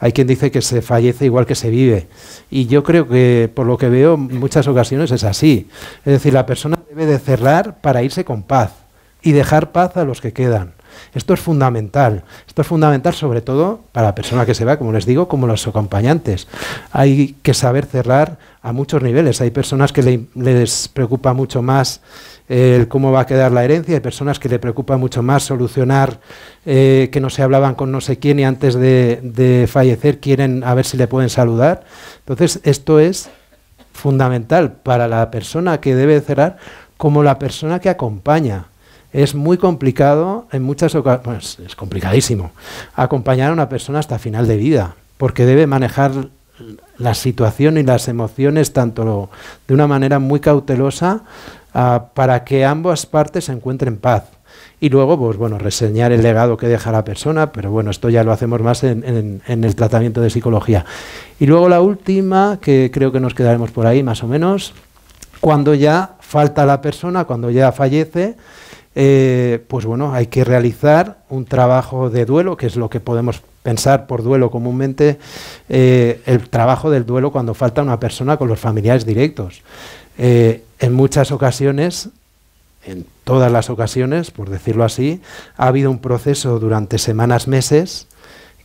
Hay quien dice que se fallece igual que se vive. Y yo creo que, por lo que veo, en muchas ocasiones es así. Es decir, la persona debe de cerrar para irse con paz y dejar paz a los que quedan. Esto es fundamental. Esto es fundamental sobre todo para la persona que se va, como les digo, como los acompañantes. Hay que saber cerrar a muchos niveles. Hay personas que les preocupa mucho más cómo va a quedar la herencia. Hay personas que le preocupa mucho más solucionar que no se hablaban con no sé quién y antes de fallecer quieren a ver si le pueden saludar. Entonces, esto es fundamental para la persona que debe cerrar como la persona que acompaña. Es muy complicado, en muchas ocasiones, pues es complicadísimo, acompañar a una persona hasta final de vida, porque debe manejar la situación y las emociones tanto de una manera muy cautelosa para que ambas partes se encuentren paz. Y luego, pues bueno, reseñar el legado que deja la persona, pero bueno, esto ya lo hacemos más en el tratamiento de psicología. Y luego la última, que creo que nos quedaremos por ahí más o menos, cuando ya falta la persona, cuando ya fallece, pues bueno, hay que realizar un trabajo de duelo, que es lo que podemos pensar por duelo comúnmente, el trabajo del duelo cuando falta una persona con los familiares directos. En muchas ocasiones, en todas las ocasiones, por decirlo así, ha habido un proceso durante semanas, meses,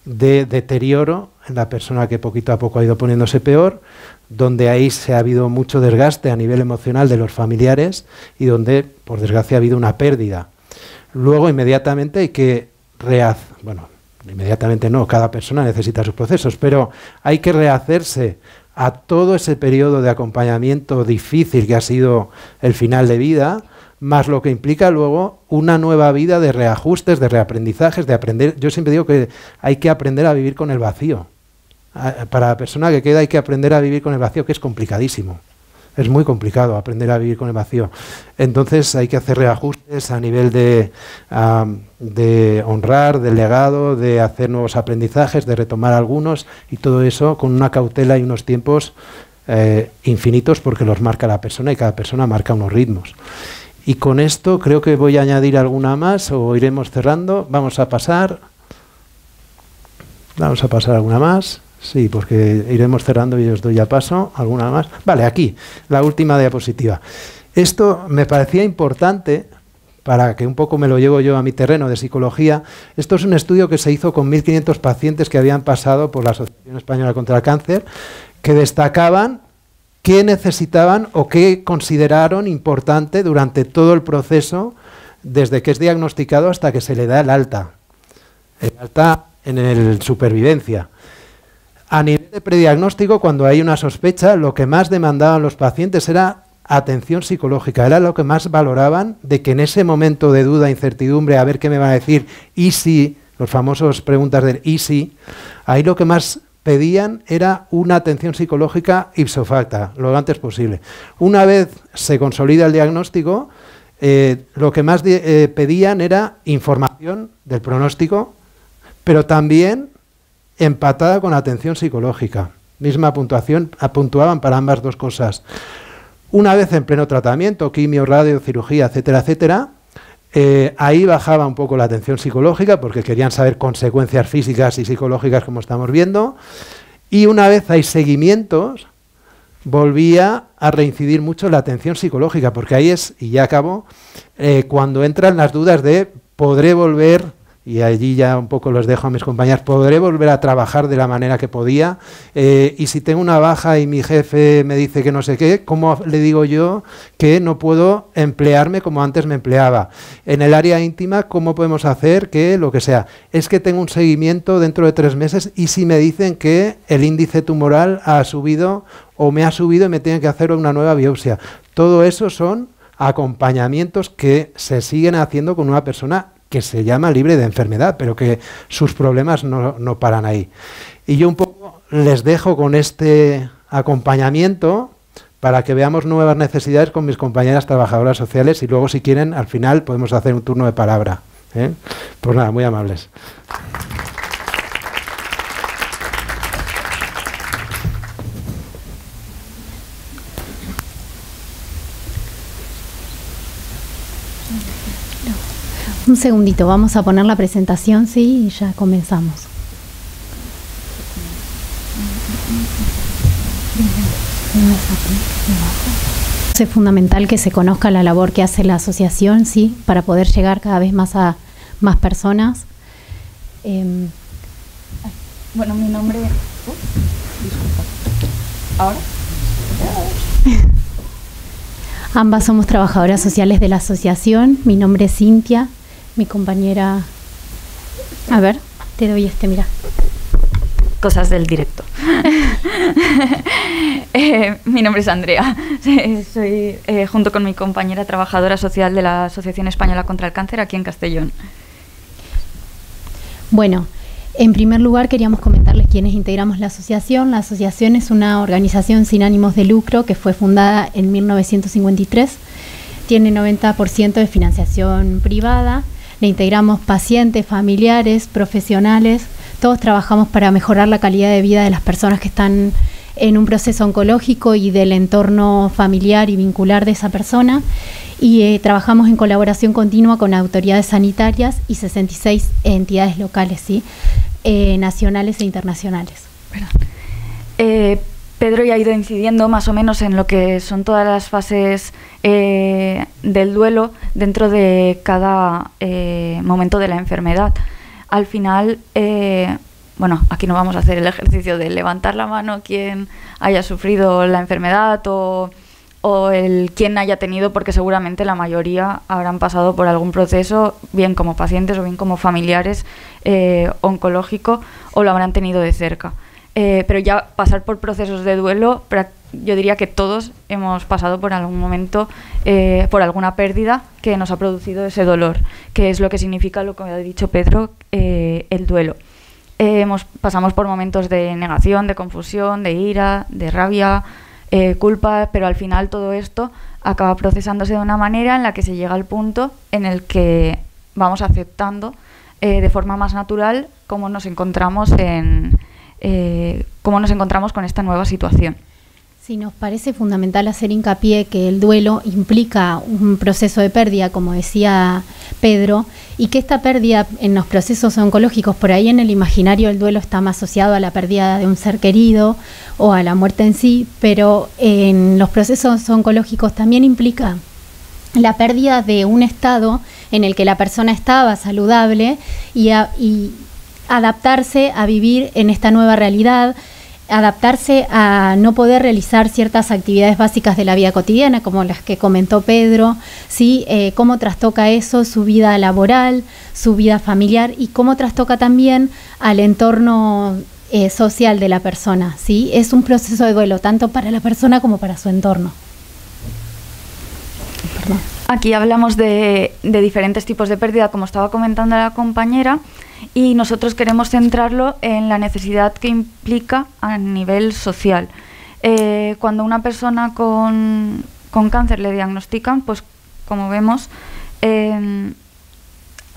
de deterioro en la persona que poquito a poco ha ido poniéndose peor, donde ahí se ha habido mucho desgaste a nivel emocional de los familiares y donde, por desgracia, ha habido una pérdida. Luego, inmediatamente hay que inmediatamente no, cada persona necesita sus procesos, pero hay que rehacerse a todo ese periodo de acompañamiento difícil que ha sido el final de vida, más lo que implica luego una nueva vida de reajustes, de reaprendizajes, de aprender. Yo siempre digo que hay que aprender a vivir con el vacío. Para la persona que queda hay que aprender a vivir con el vacío, que es complicadísimo. Es muy complicado aprender a vivir con el vacío. Entonces hay que hacer reajustes a nivel de honrar, del legado, de hacer nuevos aprendizajes, de retomar algunos, y todo eso con una cautela y unos tiempos infinitos, porque los marca la persona y cada persona marca unos ritmos. Y con esto creo que voy a añadir alguna más o iremos cerrando. Vamos a pasar alguna más. Sí, porque iremos cerrando y os doy ya paso. ¿Alguna más? Vale, aquí, la última diapositiva. Esto me parecía importante para que un poco me lo llevo yo a mi terreno de psicología. Esto es un estudio que se hizo con 1.500 pacientes que habían pasado por la Asociación Española contra el Cáncer, que destacaban qué necesitaban o qué consideraron importante durante todo el proceso, desde que es diagnosticado hasta que se le da el alta en el supervivencia. A nivel de prediagnóstico, cuando hay una sospecha, lo que más demandaban los pacientes era atención psicológica, era lo que más valoraban, de que en ese momento de duda, incertidumbre, a ver qué me van a decir, y si, los famosos preguntas del y si, ahí lo que más pedían era una atención psicológica ipso facto, lo antes posible. Una vez se consolida el diagnóstico, lo que más pedían era información del pronóstico, pero también empatada con atención psicológica. Misma puntuación, puntuaban para ambas dos cosas. Una vez en pleno tratamiento, quimio, radio, cirugía, etcétera, etcétera, ahí bajaba un poco la atención psicológica porque querían saber consecuencias físicas y psicológicas, como estamos viendo, y una vez hay seguimientos, volvía a reincidir mucho la atención psicológica, porque ahí es, y ya acabo, cuando entran las dudas de podré volver, y allí ya un poco los dejo a mis compañeros, podré volver a trabajar de la manera que podía, y si tengo una baja y mi jefe me dice que no sé qué, ¿cómo le digo yo que no puedo emplearme como antes me empleaba? En el área íntima, ¿cómo podemos hacer que lo que sea? Es que tengo un seguimiento dentro de 3 meses y si me dicen que el índice tumoral ha subido o me ha subido y me tienen que hacer una nueva biopsia. Todo eso son acompañamientos que se siguen haciendo con una persona que se llama libre de enfermedad, pero que sus problemas no paran ahí. Y yo un poco les dejo con este acompañamiento para que veamos nuevas necesidades con mis compañeras trabajadoras sociales y luego, si quieren, al final podemos hacer un turno de palabra. Pues nada, muy amables. Un segundito, vamos a poner la presentación, sí, y ya comenzamos. Es fundamental que se conozca la labor que hace la asociación, sí, para poder llegar cada vez más a más personas. Bueno, mi nombre... disculpa. ¿Ahora? Ambas somos trabajadoras sociales de la asociación. Mi nombre es Cintia. Mi compañera... A ver, te doy mira. Cosas del directo. Mi nombre es Andrea. Soy, junto con mi compañera, trabajadora social de la Asociación Española contra el Cáncer aquí en Castellón. Bueno, en primer lugar queríamos comentarles quiénes integramos la asociación. La asociación es una organización sin ánimos de lucro que fue fundada en 1953. Tiene 90% de financiación privada. Le integramos pacientes, familiares, profesionales. Todos trabajamos para mejorar la calidad de vida de las personas que están en un proceso oncológico y del entorno familiar y vincular de esa persona. Y trabajamos en colaboración continua con autoridades sanitarias y 66 entidades locales, ¿sí? Nacionales e internacionales. Pedro ya ha ido incidiendo más o menos en lo que son todas las fases del duelo dentro de cada momento de la enfermedad. Al final, bueno, aquí no vamos a hacer el ejercicio de levantar la mano quien haya sufrido la enfermedad o quien haya tenido, porque seguramente la mayoría habrán pasado por algún proceso, bien como pacientes o bien como familiares, oncológico, o lo habrán tenido de cerca. Pero ya pasar por procesos de duelo, yo diría que todos hemos pasado por algún momento, por alguna pérdida que nos ha producido ese dolor, que es lo que significa lo que ha dicho Pedro, el duelo. Pasamos por momentos de negación, de confusión, de ira, de rabia, culpa, pero al final todo esto acaba procesándose de una manera en la que se llega al punto en el que vamos aceptando de forma más natural cómo nos encontramos con esta nueva situación. Sí, nos parece fundamental hacer hincapié que el duelo implica un proceso de pérdida, como decía Pedro, y que esta pérdida en los procesos oncológicos, por ahí en el imaginario el duelo está más asociado a la pérdida de un ser querido o a la muerte en sí, pero en los procesos oncológicos también implica la pérdida de un estado en el que la persona estaba saludable y adaptarse a vivir en esta nueva realidad, adaptarse a no poder realizar ciertas actividades básicas de la vida cotidiana, como las que comentó Pedro, ¿sí? Cómo trastoca eso su vida laboral, su vida familiar y cómo trastoca también al entorno social de la persona, ¿sí? Es un proceso de duelo tanto para la persona como para su entorno. Perdón. Aquí hablamos de diferentes tipos de pérdida, como estaba comentando la compañera, y nosotros queremos centrarlo en la necesidad que implica a nivel social. Cuando una persona con cáncer le diagnostican, pues como vemos,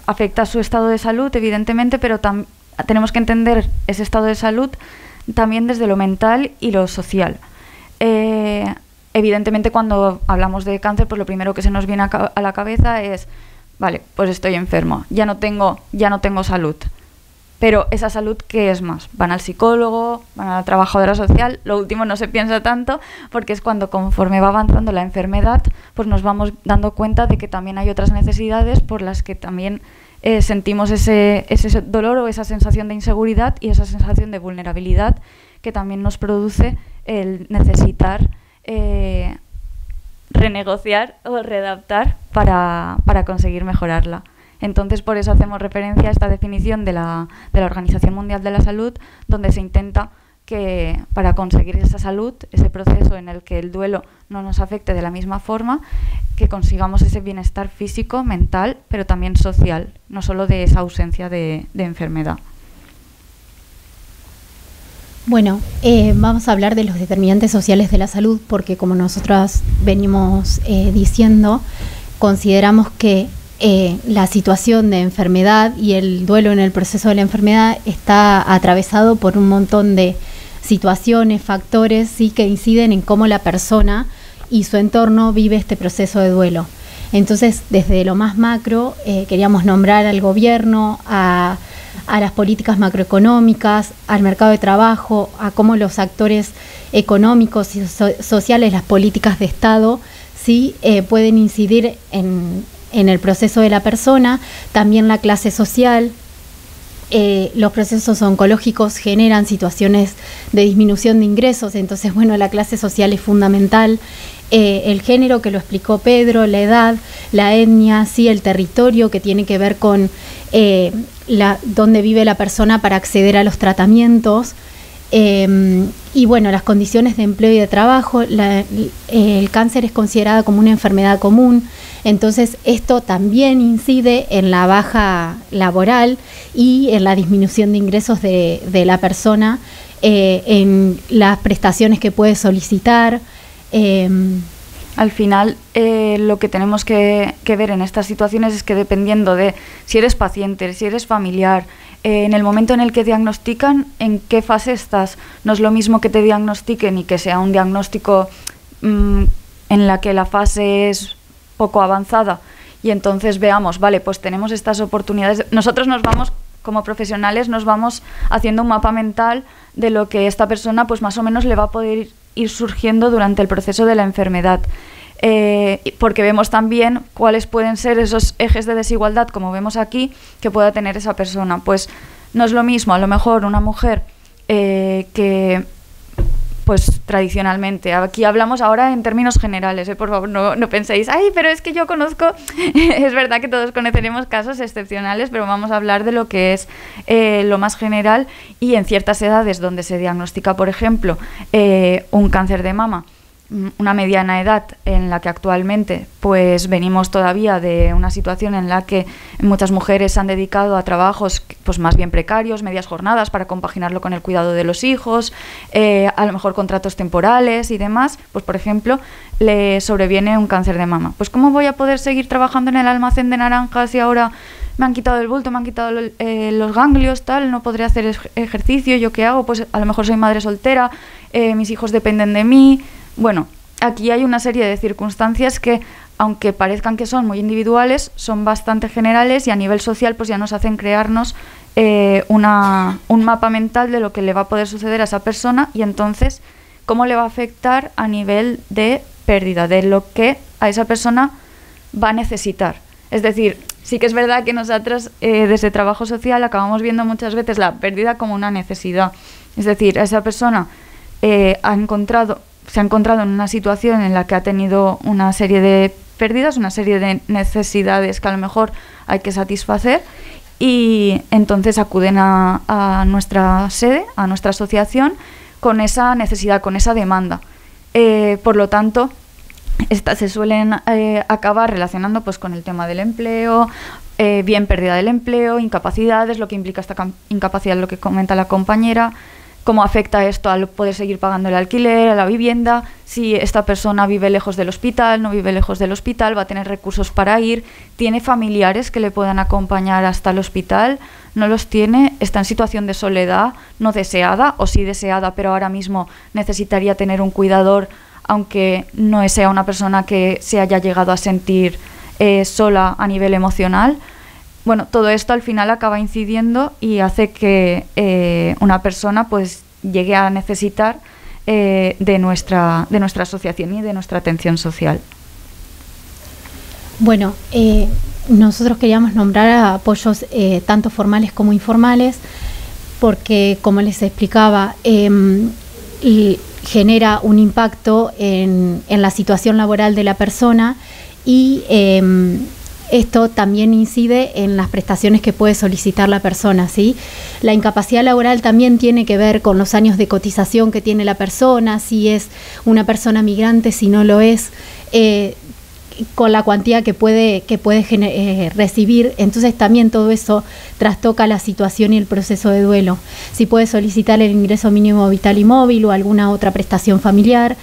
afecta a su estado de salud, evidentemente, pero tenemos que entender ese estado de salud también desde lo mental y lo social. Evidentemente, cuando hablamos de cáncer, pues lo primero que se nos viene a la cabeza es, vale, pues estoy enfermo, ya no tengo salud. Pero esa salud, ¿qué es más? Van al psicólogo, van a la trabajadora social, lo último no se piensa tanto, porque es cuando conforme va avanzando la enfermedad, pues nos vamos dando cuenta de que también hay otras necesidades por las que también sentimos ese dolor o esa sensación de inseguridad y esa sensación de vulnerabilidad que también nos produce el necesitar renegociar o readaptar para conseguir mejorarla. Entonces, por eso hacemos referencia a esta definición de la Organización Mundial de la Salud, donde se intenta que para conseguir esa salud, ese proceso en el que el duelo no nos afecte de la misma forma, que consigamos ese bienestar físico, mental, pero también social, no solo de esa ausencia de enfermedad. Bueno, vamos a hablar de los determinantes sociales de la salud, porque como nosotras venimos diciendo, consideramos que la situación de enfermedad y el duelo en el proceso de la enfermedad está atravesado por un montón de situaciones, factores, sí, que inciden en cómo la persona y su entorno vive este proceso de duelo. Entonces, desde lo más macro, queríamos nombrar al gobierno, a las políticas macroeconómicas, al mercado de trabajo, a cómo los actores económicos y sociales, las políticas de Estado, sí, pueden incidir en el proceso de la persona, también la clase social. Los procesos oncológicos generan situaciones de disminución de ingresos, entonces, bueno, la clase social es fundamental. El género, que lo explicó Pedro, la edad, la etnia, sí, el territorio, que tiene que ver con dónde vive la persona para acceder a los tratamientos, y bueno, las condiciones de empleo y de trabajo. El cáncer es considerado como una enfermedad común, entonces esto también incide en la baja laboral y en la disminución de ingresos de la persona, en las prestaciones que puede solicitar. Al final, lo que tenemos que ver en estas situaciones es que, dependiendo de si eres paciente, si eres familiar, en el momento en el que diagnostican, en qué fase estás. No es lo mismo que te diagnostiquen y que sea un diagnóstico en la que la fase es poco avanzada y entonces veamos, vale, pues tenemos estas oportunidades. Nosotros nos vamos, como profesionales, nos vamos haciendo un mapa mental de lo que esta persona pues más o menos le va a poder ir surgiendo durante el proceso de la enfermedad, porque vemos también cuáles pueden ser esos ejes de desigualdad, como vemos aquí, que pueda tener esa persona. Pues No es lo mismo, a lo mejor, una mujer que, pues tradicionalmente, aquí hablamos ahora en términos generales, por favor, no penséis, ay, pero es que yo conozco, es verdad que todos conoceremos casos excepcionales, pero vamos a hablar de lo que es lo más general, y en ciertas edades donde se diagnostica, por ejemplo, un cáncer de mama, una mediana edad en la que actualmente pues venimos todavía de una situación en la que muchas mujeres se han dedicado a trabajos pues más bien precarios, medias jornadas para compaginarlo con el cuidado de los hijos, a lo mejor contratos temporales y demás, pues por ejemplo le sobreviene un cáncer de mama. Pues ¿cómo voy a poder seguir trabajando en el almacén de naranjas si ahora me han quitado el bulto, me han quitado los ganglios, tal, no podré hacer ejercicio? ¿Yo qué hago? Pues a lo mejor soy madre soltera, mis hijos dependen de mí. Bueno, aquí hay una serie de circunstancias que, aunque parezcan que son muy individuales, son bastante generales, y a nivel social pues ya nos hacen crearnos un mapa mental de lo que le va a poder suceder a esa persona, y entonces cómo le va a afectar a nivel de pérdida, de lo que a esa persona va a necesitar. Es decir, sí que es verdad que nosotros desde trabajo social acabamos viendo muchas veces la pérdida como una necesidad. Es decir, a esa persona se ha encontrado en una situación en la que ha tenido una serie de pérdidas, una serie de necesidades que a lo mejor hay que satisfacer, y entonces acuden a nuestra sede, a nuestra asociación, con esa necesidad, con esa demanda. Por lo tanto, estas se suelen acabar relacionando pues con el tema del empleo, bien pérdida del empleo, incapacidades, lo que implica esta incapacidad, lo que comenta la compañera, cómo afecta esto al poder seguir pagando el alquiler, a la vivienda, si esta persona vive lejos del hospital, no vive lejos del hospital, va a tener recursos para ir, tiene familiares que le puedan acompañar hasta el hospital, no los tiene, está en situación de soledad no deseada, o sí deseada, pero ahora mismo necesitaría tener un cuidador, aunque no sea una persona que se haya llegado a sentir sola a nivel emocional. Bueno, todo esto al final acaba incidiendo y hace que una persona pues llegue a necesitar de nuestra asociación y de nuestra atención social. Bueno, nosotros queríamos nombrar a apoyos tanto formales como informales, porque, como les explicaba, genera un impacto en la situación laboral de la persona, y esto también incide en las prestaciones que puede solicitar la persona, ¿sí? La incapacidad laboral también tiene que ver con los años de cotización que tiene la persona, si es una persona migrante, si no lo es, con la cuantía que puede recibir. Entonces también todo eso trastoca la situación y el proceso de duelo. Si puede solicitar el ingreso mínimo vital y móvil o alguna otra prestación familiar.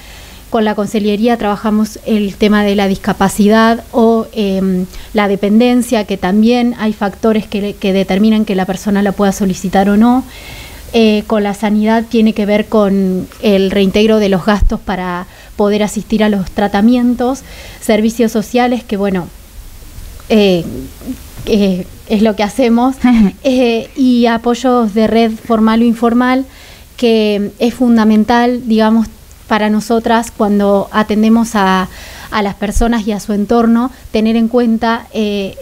Con la consellería trabajamos el tema de la discapacidad o la dependencia, que también hay factores que determinan que la persona la pueda solicitar o no. Con la sanidad tiene que ver con el reintegro de los gastos para poder asistir a los tratamientos. Servicios sociales, que bueno, es lo que hacemos. Y apoyos de red formal o informal, que es fundamental, digamos, para nosotras cuando atendemos a las personas y a su entorno, tener en cuenta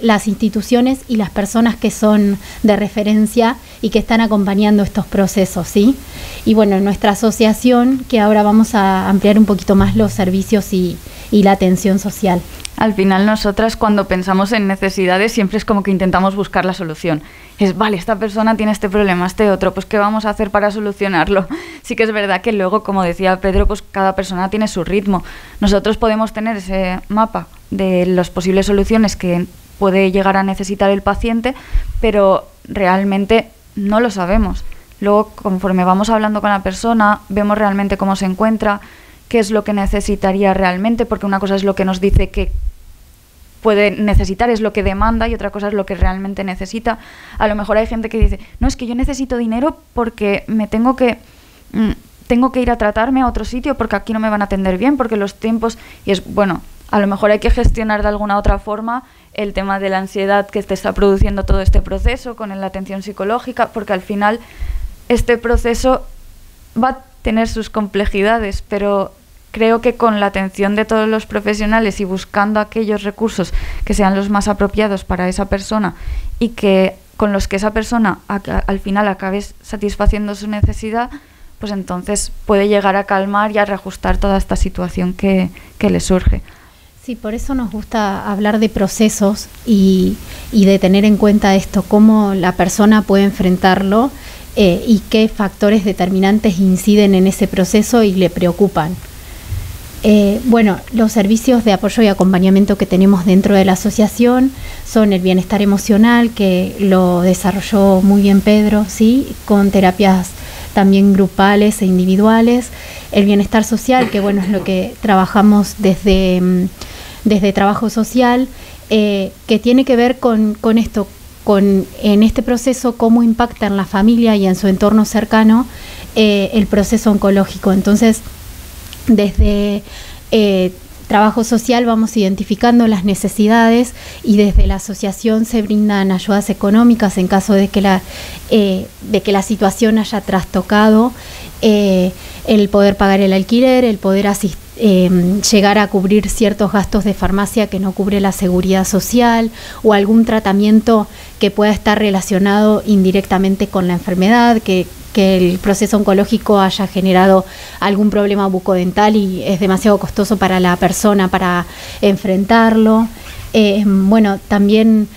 las instituciones y las personas que son de referencia y que están acompañando estos procesos, ¿sí? Y bueno, nuestra asociación, que ahora vamos a ampliar un poquito más los servicios y la atención social. Al final, nosotras cuando pensamos en necesidades siempre es como que intentamos buscar la solución. Es, vale, esta persona tiene este problema, este otro, pues ¿qué vamos a hacer para solucionarlo? Sí que es verdad que luego, como decía Pedro, pues cada persona tiene su ritmo. Nosotros podemos tener ese mapa de las posibles soluciones que puede llegar a necesitar el paciente, pero realmente no lo sabemos. Luego, conforme vamos hablando con la persona, vemos realmente cómo se encuentra, qué es lo que necesitaría realmente, porque una cosa es lo que nos dice que puede necesitar, es lo que demanda, y otra cosa es lo que realmente necesita. A lo mejor hay gente que dice, no, es que yo necesito dinero porque me tengo que ir a tratarme a otro sitio porque aquí no me van a atender bien, porque los tiempos... Y es, bueno, a lo mejor hay que gestionar de alguna otra forma el tema de la ansiedad que te está produciendo todo este proceso con la atención psicológica, porque al final este proceso va a tener sus complejidades, pero creo que con la atención de todos los profesionales y buscando aquellos recursos que sean los más apropiados para esa persona y que con los que esa persona al final acabe satisfaciendo su necesidad, pues entonces puede llegar a calmar y a reajustar toda esta situación que le surge. Sí, por eso nos gusta hablar de procesos y de tener en cuenta esto, cómo la persona puede enfrentarlo y qué factores determinantes inciden en ese proceso y le preocupan. Bueno, los servicios de apoyo y acompañamiento que tenemos dentro de la asociación son el bienestar emocional, que lo desarrolló muy bien Pedro, ¿sí? Con terapias también grupales e individuales. El bienestar social, que bueno, es lo que trabajamos desde trabajo social, que tiene que ver con esto, en este proceso, cómo impacta en la familia y en su entorno cercano el proceso oncológico. Entonces, desde trabajo social vamos identificando las necesidades y desde la asociación se brindan ayudas económicas en caso de que la situación haya trastocado el poder pagar el alquiler, el poder llegar a cubrir ciertos gastos de farmacia que no cubre la seguridad social o algún tratamiento que pueda estar relacionado indirectamente con la enfermedad, que el proceso oncológico haya generado algún problema bucodental y es demasiado costoso para la persona para enfrentarlo. Bueno, también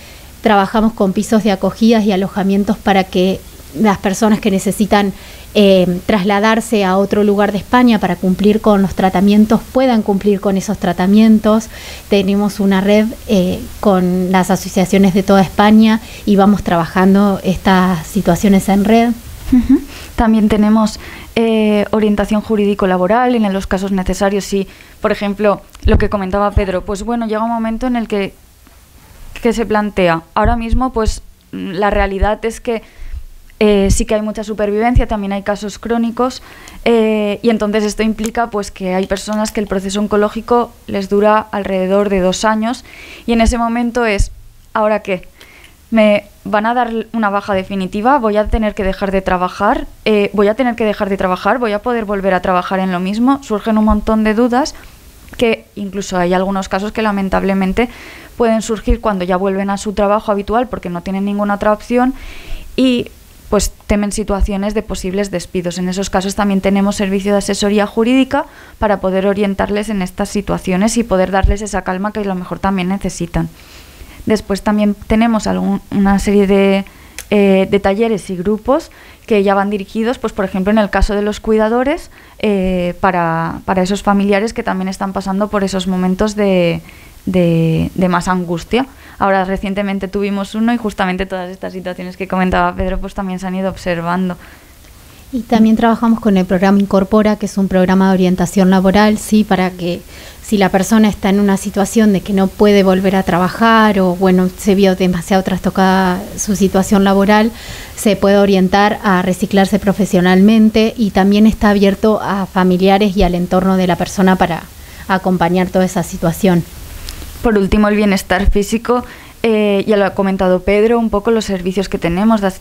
trabajamos con pisos de acogidas y alojamientos para que las personas que necesitan trasladarse a otro lugar de España para cumplir con los tratamientos puedan cumplir con esos tratamientos. Tenemos una red con las asociaciones de toda España y vamos trabajando estas situaciones en red. Uh-huh. También tenemos orientación jurídico-laboral en los casos necesarios. Si, por ejemplo, lo que comentaba Pedro, pues bueno, llega un momento en el que se plantea, ahora mismo pues la realidad es que sí que hay mucha supervivencia, también hay casos crónicos y entonces esto implica pues que hay personas que el proceso oncológico les dura alrededor de 2 años y en ese momento es, ¿ahora qué? ¿Me van a dar una baja definitiva? ¿Voy a tener que dejar de trabajar? ¿Voy a tener que dejar de trabajar? ¿Voy a poder volver a trabajar en lo mismo? Surgen un montón de dudas que incluso hay algunos casos que lamentablemente pueden surgir cuando ya vuelven a su trabajo habitual porque no tienen ninguna otra opción y pues temen situaciones de posibles despidos. En esos casos también tenemos servicio de asesoría jurídica para poder orientarles en estas situaciones y poder darles esa calma que a lo mejor también necesitan. Después también tenemos una serie de talleres y grupos que ya van dirigidos, pues por ejemplo en el caso de los cuidadores, para esos familiares que también están pasando por esos momentos de más angustia. Ahora recientemente tuvimos uno y justamente todas estas situaciones que comentaba Pedro pues también se han ido observando. Y también trabajamos con el programa Incorpora, que es un programa de orientación laboral, sí, para que si la persona está en una situación de que no puede volver a trabajar o bueno, se vio demasiado trastocada su situación laboral, se puede orientar a reciclarse profesionalmente y también está abierto a familiares y al entorno de la persona para acompañar toda esa situación. Por último, el bienestar físico, ya lo ha comentado Pedro, un poco los servicios que tenemos de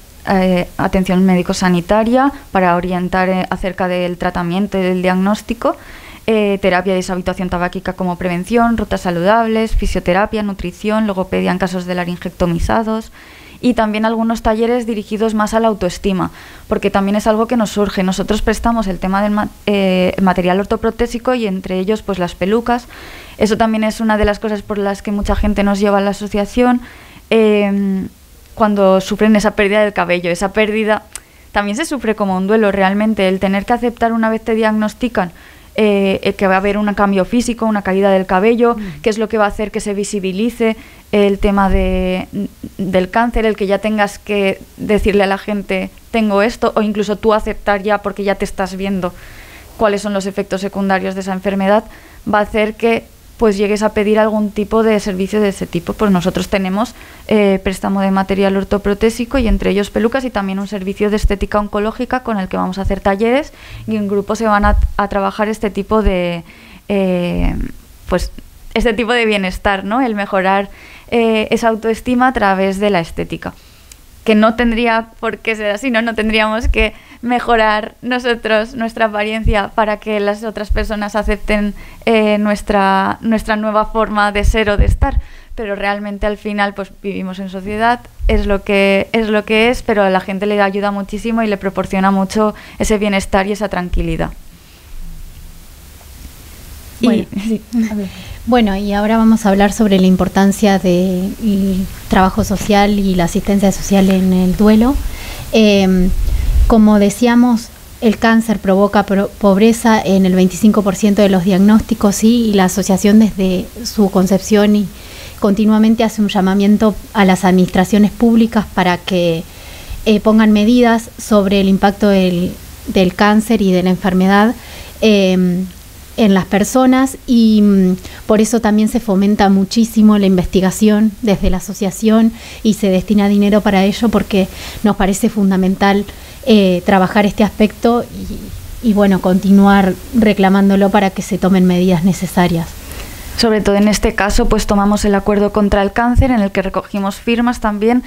atención médico-sanitaria para orientar acerca del tratamiento y del diagnóstico, terapia de deshabituación tabáquica como prevención, rutas saludables, fisioterapia, nutrición, logopedia en casos de laringectomizados y también algunos talleres dirigidos más a la autoestima, porque también es algo que nos surge. Nosotros prestamos el tema del material ortoprotésico y entre ellos pues las pelucas. Eso también es una de las cosas por las que mucha gente nos lleva a la asociación cuando sufren esa pérdida del cabello. Esa pérdida también se sufre como un duelo realmente, el tener que aceptar una vez te diagnostican que va a haber un cambio físico, una caída del cabello, que es lo que va a hacer que se visibilice el tema del cáncer, el que ya tengas que decirle a la gente tengo esto, o incluso tú aceptar ya porque ya te estás viendo cuáles son los efectos secundarios de esa enfermedad, va a hacer que pues llegues a pedir algún tipo de servicio de ese tipo. Pues nosotros tenemos préstamo de material ortoprotésico y entre ellos pelucas y también un servicio de estética oncológica con el que vamos a hacer talleres y en grupo se van a trabajar este tipo de este tipo de bienestar, ¿no? El mejorar esa autoestima a través de la estética. que no tendría por qué ser así, no tendríamos que mejorar nosotros nuestra apariencia para que las otras personas acepten nuestra nueva forma de ser o de estar, pero realmente al final pues vivimos en sociedad, es lo que es, pero a la gente le ayuda muchísimo y le proporciona mucho ese bienestar y esa tranquilidad. Bueno, sí. Bueno, y ahora vamos a hablar sobre la importancia del trabajo social y la asistencia social en el duelo. Como decíamos, el cáncer provoca pobreza en el 25% de los diagnósticos, ¿sí? Y la asociación desde su concepción y continuamente hace un llamamiento a las administraciones públicas para que pongan medidas sobre el impacto del cáncer y de la enfermedad en las personas, y por eso también se fomenta muchísimo la investigación desde la asociación y se destina dinero para ello, porque nos parece fundamental trabajar este aspecto y bueno, continuar reclamándolo para que se tomen medidas necesarias. Sobre todo en este caso, pues tomamos el acuerdo contra el cáncer, en el que recogimos firmas también,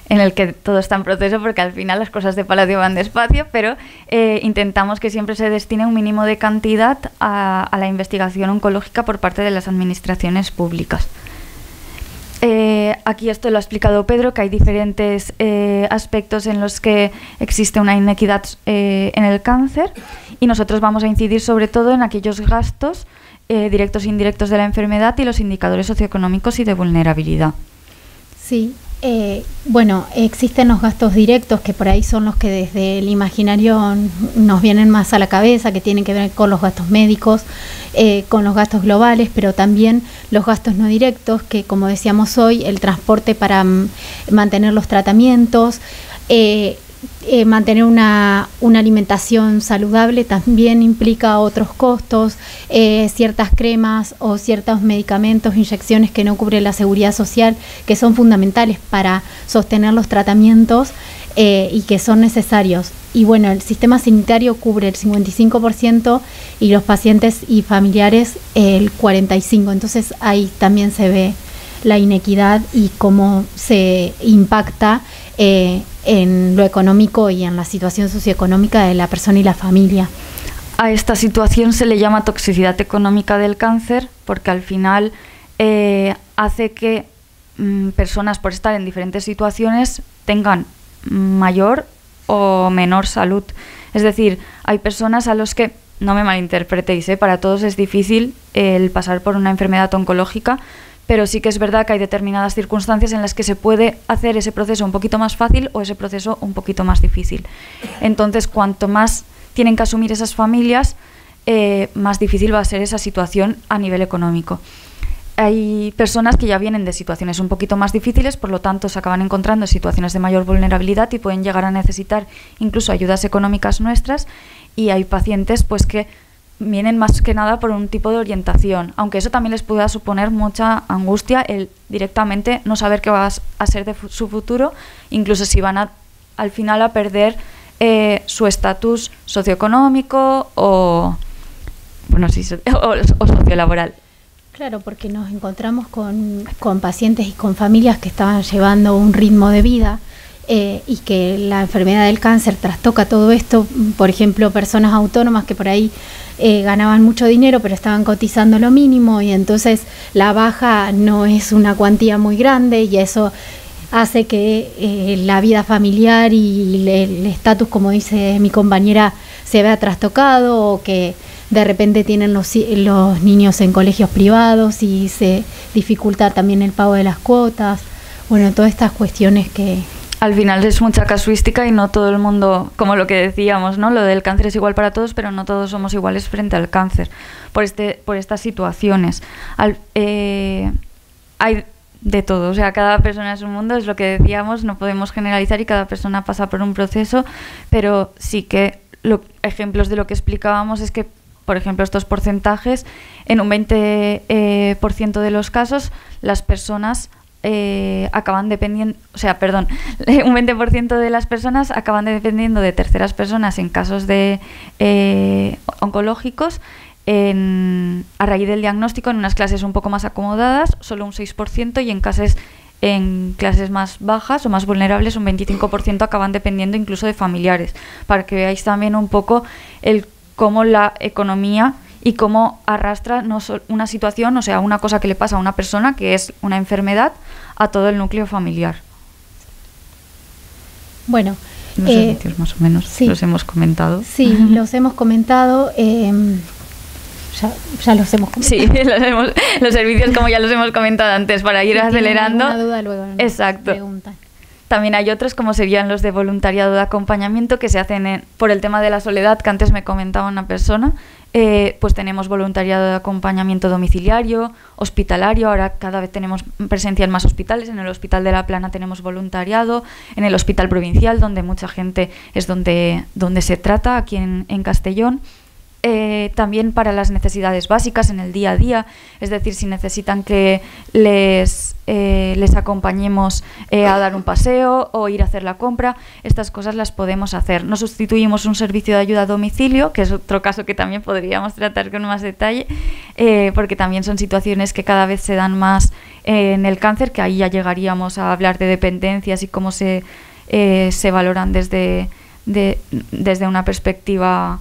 en el que todo está en proceso, porque al final las cosas de Palacio van despacio, pero intentamos que siempre se destine un mínimo de cantidad a la investigación oncológica por parte de las administraciones públicas. Aquí esto lo ha explicado Pedro, que hay diferentes aspectos en los que existe una inequidad en el cáncer, y nosotros vamos a incidir sobre todo en aquellos gastos directos e indirectos de la enfermedad y los indicadores socioeconómicos y de vulnerabilidad. Sí, bueno, existen los gastos directos, que por ahí son los que desde el imaginario nos vienen más a la cabeza, que tienen que ver con los gastos médicos, con los gastos globales, pero también los gastos no directos, que como decíamos hoy, el transporte para mantener los tratamientos, mantener una alimentación saludable también implica otros costos, ciertas cremas o ciertos medicamentos, inyecciones que no cubre la seguridad social, que son fundamentales para sostener los tratamientos y que son necesarios. Y bueno, el sistema sanitario cubre el 55% y los pacientes y familiares el 45%. Entonces ahí también se ve la inequidad y cómo se impacta en lo económico y en la situación socioeconómica de la persona y la familia. A esta situación se le llama toxicidad económica del cáncer, porque al final hace que personas, por estar en diferentes situaciones, tengan mayor o menor salud. Es decir, hay personas a los que, no me malinterpretéis, para todos es difícil el pasar por una enfermedad oncológica, pero sí que es verdad que hay determinadas circunstancias en las que se puede hacer ese proceso un poquito más fácil o ese proceso un poquito más difícil. Entonces, cuanto más tienen que asumir esas familias, más difícil va a ser esa situación a nivel económico. Hay personas que ya vienen de situaciones un poquito más difíciles, por lo tanto se acaban encontrando en situaciones de mayor vulnerabilidad y pueden llegar a necesitar incluso ayudas económicas nuestras, y hay pacientes pues que vienen más que nada por un tipo de orientación, aunque eso también les pueda suponer mucha angustia, el directamente no saber qué va a ser de su futuro, incluso si van al final a perder su estatus socioeconómico o sociolaboral. Claro, porque nos encontramos con pacientes y con familias que estaban llevando un ritmo de vida y que la enfermedad del cáncer trastoca todo esto. Por ejemplo, personas autónomas que por ahí ganaban mucho dinero pero estaban cotizando lo mínimo, y entonces la baja no es una cuantía muy grande, y eso hace que la vida familiar y el estatus, como dice mi compañera, se vea trastocado, o que de repente tienen los niños en colegios privados y se dificulta también el pago de las cuotas. Bueno, todas estas cuestiones que... Al final es mucha casuística y no todo el mundo, como lo que decíamos, ¿no? Lo del cáncer es igual para todos, pero no todos somos iguales frente al cáncer por estas situaciones. Hay de todo, o sea, cada persona es un mundo, es lo que decíamos, no podemos generalizar y cada persona pasa por un proceso, pero sí que ejemplos de lo que explicábamos es que, por ejemplo, estos porcentajes, en un 20% de los casos, las personas acaban dependiendo, un 20% de las personas acaban dependiendo de terceras personas en casos de oncológicos, a raíz del diagnóstico, en unas clases un poco más acomodadas, solo un 6%, y en casos en clases más bajas o más vulnerables, un 25% acaban dependiendo incluso de familiares, para que veáis también un poco cómo la economía y cómo arrastra una situación, o sea, una cosa que le pasa a una persona, que es una enfermedad, a todo el núcleo familiar. Bueno, los servicios más o menos sí, los hemos comentado. Sí, los hemos comentado. Ya los hemos comentado. Sí, los servicios, como ya los hemos comentado antes, para ir acelerando. Si duda, luego exacto. Preguntan. También hay otros, como serían los de voluntariado de acompañamiento, que se hacen por el tema de la soledad, que antes me comentaba una persona. Pues tenemos voluntariado de acompañamiento domiciliario, hospitalario. Ahora cada vez tenemos presencia en más hospitales. En el Hospital de La Plana tenemos voluntariado, en el Hospital Provincial, donde mucha gente es donde se trata, aquí en Castellón. También para las necesidades básicas en el día a día, es decir, si necesitan que les acompañemos a dar un paseo o ir a hacer la compra, estas cosas las podemos hacer. No sustituimos un servicio de ayuda a domicilio, que es otro caso que también podríamos tratar con más detalle, porque también son situaciones que cada vez se dan más en el cáncer, que ahí ya llegaríamos a hablar de dependencias y cómo se valoran desde una perspectiva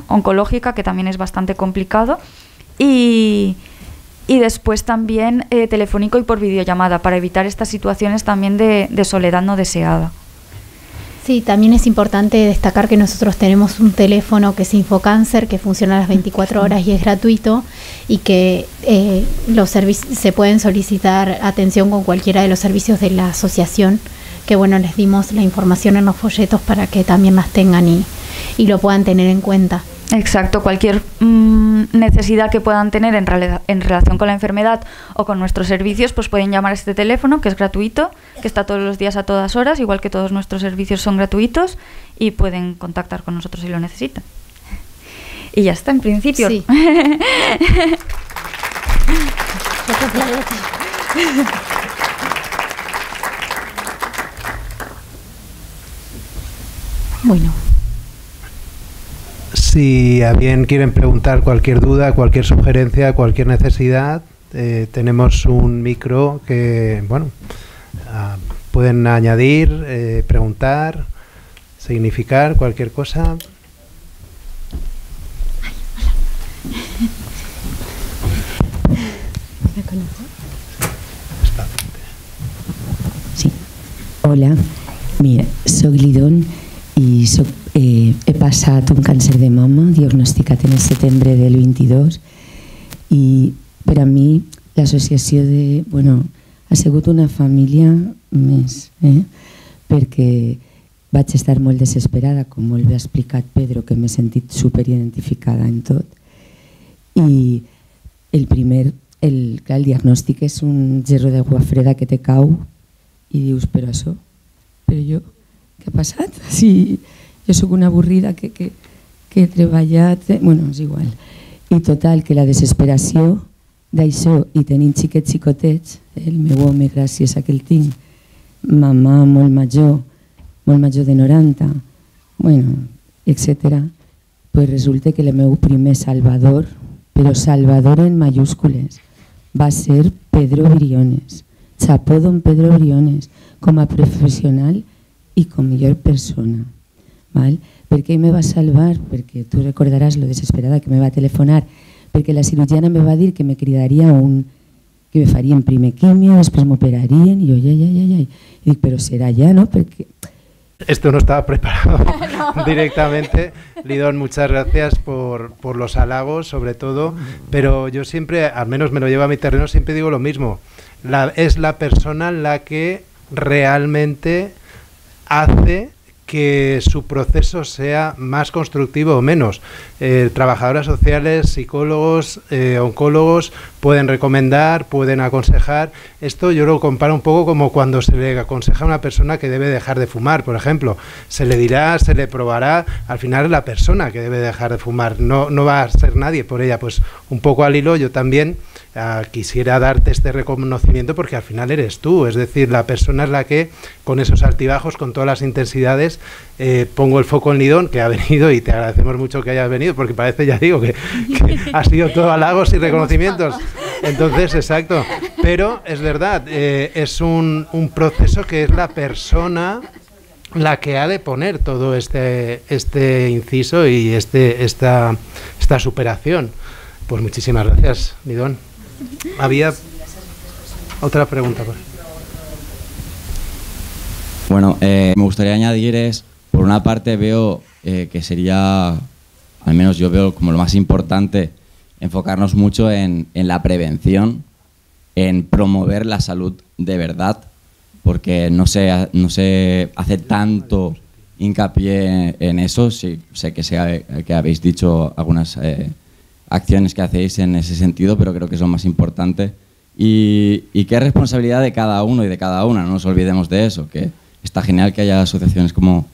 oncológica, que también es bastante complicado, y después también telefónico y por videollamada, para evitar estas situaciones también de soledad no deseada. Sí, también es importante destacar que nosotros tenemos un teléfono que es Infocáncer, que funciona a las 24 horas y es gratuito, y que se pueden solicitar atención con cualquiera de los servicios de la asociación, que bueno, les dimos la información en los folletos para que también las tengan y lo puedan tener en cuenta. Exacto, cualquier necesidad que puedan tener en relación con la enfermedad o con nuestros servicios, pues pueden llamar a este teléfono, que es gratuito, que está todos los días a todas horas, igual que todos nuestros servicios son gratuitos, y pueden contactar con nosotros si lo necesitan. Y ya está, en principio. Sí. Bueno. Si a bien quieren preguntar cualquier duda, cualquier sugerencia, cualquier necesidad, tenemos un micro que, bueno, pueden añadir, preguntar, significar cualquier cosa. ¿Me conoces? Sí. Hola, mira, soc Lidón i he passat un càncer de mama diagnosticat en el setembre del 22, i per a mi l'associació ha sigut una família més, perquè vaig estar molt desesperada, com molt bé ha explicat Pedro, que m'he sentit superidentificada en tot. I el diagnòstic és un gerro d'aigua freda que te cau i dius, però això, però jo, què ha passat? Si jo sóc una avorrida que he treballat, bueno, és igual. I total, que la desesperació d'això, i tenint xicotets, el meu home, gràcies a que el tinc, mamà molt major de 90, bueno, etc., pues resulta que el meu primer salvador, però salvador en mayúscules, va ser Pedro Briones. Chapó don Pedro Briones, com a professional i com millor persona. Per què me va salvar? Perquè tu recordaràs lo desesperada que me va telefonar, perquè la cirurgiana me va dir que me cridaria que me farien primer quimio, després m'operarien, i jo, I dic, però serà ja, no? Perquè... Esto no estaba preparado directamente. Lidón, muchas gracias por los halagos, sobre todo, pero yo siempre, al menos me lo llevo a mi terreno, siempre digo lo mismo. Es la persona la que realmente hace que su proceso sea más constructivo o menos. Trabajadoras sociales, psicólogos, oncólogos pueden recomendar, pueden aconsejar. Esto yo lo comparo un poco como cuando se le aconseja a una persona que debe dejar de fumar, por ejemplo. Se le dirá, se le probará, al final es la persona que debe dejar de fumar, no va a ser nadie por ella. Pues un poco al hilo, yo también quisiera darte este reconocimiento porque al final eres tú, es decir, la persona es la que con esos altibajos, con todas las intensidades, pongo el foco en Lidón, que ha venido, y te agradecemos mucho que hayas venido porque parece, ya digo, que ha sido todo halagos y reconocimientos. Entonces, exacto, pero es verdad, es un proceso que es la persona la que ha de poner todo este inciso y esta superación. Pues muchísimas gracias, Lidón. Había otra pregunta. Bueno, me gustaría añadir por una parte veo que sería, al menos yo veo como lo más importante, enfocarnos mucho en la prevención, en promover la salud de verdad, porque no se hace tanto hincapié en eso. Sí, sé que habéis dicho algunas acciones que hacéis en ese sentido, pero creo que es lo más importante y que es responsabilidad de cada uno y de cada una, no nos olvidemos de eso, que está genial que haya asociaciones como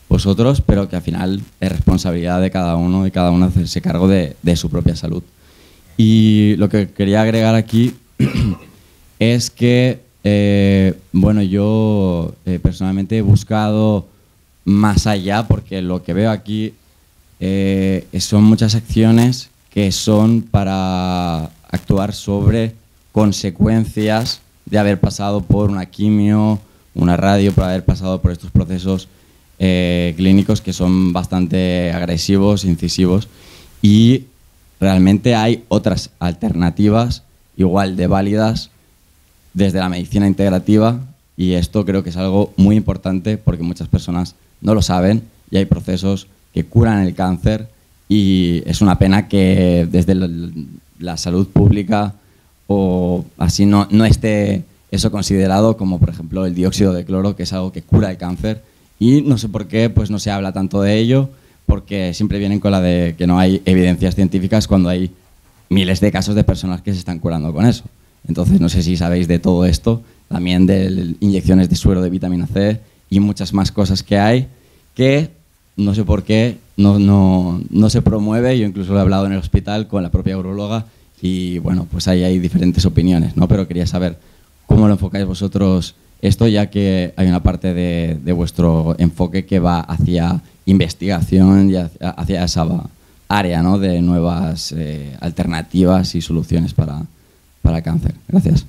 vosotros, pero que al final es responsabilidad de cada uno y cada uno hacerse cargo de su propia salud. Y lo que quería agregar aquí es que bueno, yo personalmente he buscado más allá, porque lo que veo aquí son muchas acciones que son para actuar sobre consecuencias de haber pasado por una quimio, una radio, por haber pasado por estos procesos clínicos que son bastante agresivos, incisivos, y realmente hay otras alternativas igual de válidas desde la medicina integrativa, y esto creo que es algo muy importante porque muchas personas no lo saben y hay procesos que curan el cáncer. Y es una pena que desde la salud pública o así no esté eso considerado, como por ejemplo el dióxido de cloro, que es algo que cura el cáncer. Y no sé por qué pues no se habla tanto de ello, porque siempre vienen con la de que no hay evidencias científicas cuando hay miles de casos de personas que se están curando con eso. Entonces no sé si sabéis de todo esto, también de inyecciones de suero de vitamina C y muchas más cosas que hay que no sé por qué no se promueve. Yo incluso lo he hablado en el hospital con la propia urologa y bueno, pues ahí hay diferentes opiniones, ¿no? Pero quería saber cómo lo enfocáis vosotros esto, ya que hay una parte de vuestro enfoque que va hacia investigación y hacia esa área, ¿no? De nuevas alternativas y soluciones para cáncer. Gracias.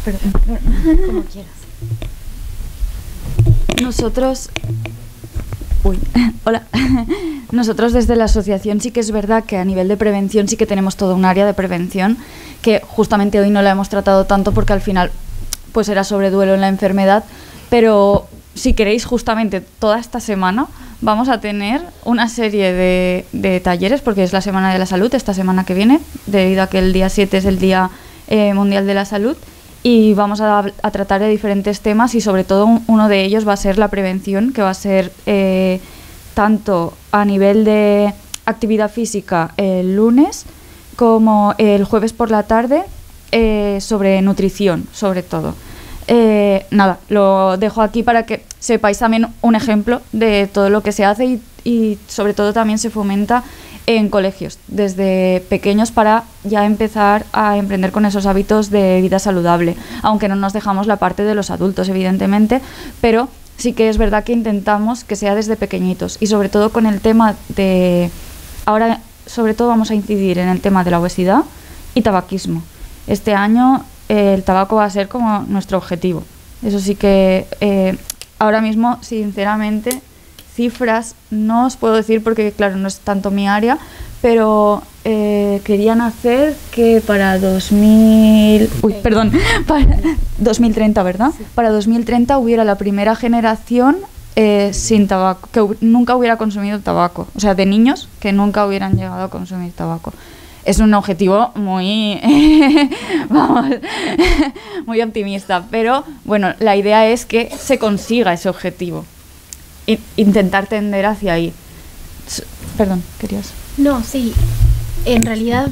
Perdón, como quieras. Hola. Nosotros desde la asociación sí que es verdad que a nivel de prevención sí que tenemos todo un área de prevención que justamente hoy no la hemos tratado tanto porque al final pues era sobre duelo en la enfermedad, pero si queréis justamente toda esta semana vamos a tener una serie de talleres, porque es la Semana de la Salud esta semana que viene, debido a que el día 7 es el Día Mundial de la Salud, y vamos a tratar de diferentes temas y sobre todo uno de ellos va a ser la prevención, que va a ser tanto a nivel de actividad física el lunes como el jueves por la tarde, sobre nutrición sobre todo. Nada, lo dejo aquí para que sepáis también un ejemplo de todo lo que se hace y sobre todo también se fomenta en colegios desde pequeños para ya empezar a emprender con esos hábitos de vida saludable, aunque no nos dejamos la parte de los adultos evidentemente, pero sí que es verdad que intentamos que sea desde pequeñitos y sobre todo con el tema de ahora, sobre todo vamos a incidir en el tema de la obesidad y tabaquismo. Este año el tabaco va a ser como nuestro objetivo. Eso sí que ahora mismo, sinceramente, cifras no os puedo decir porque, claro, no es tanto mi área, pero querían hacer que para 2030, ¿verdad? Sí. Para 2030 hubiera la primera generación sin tabaco, que nunca hubiera consumido tabaco. O sea, de niños que nunca hubieran llegado a consumir tabaco. Es un objetivo muy, vamos, muy optimista, pero bueno, la idea es que se consiga ese objetivo, intentar tender hacia ahí. Perdón, ¿querías? No, sí, en realidad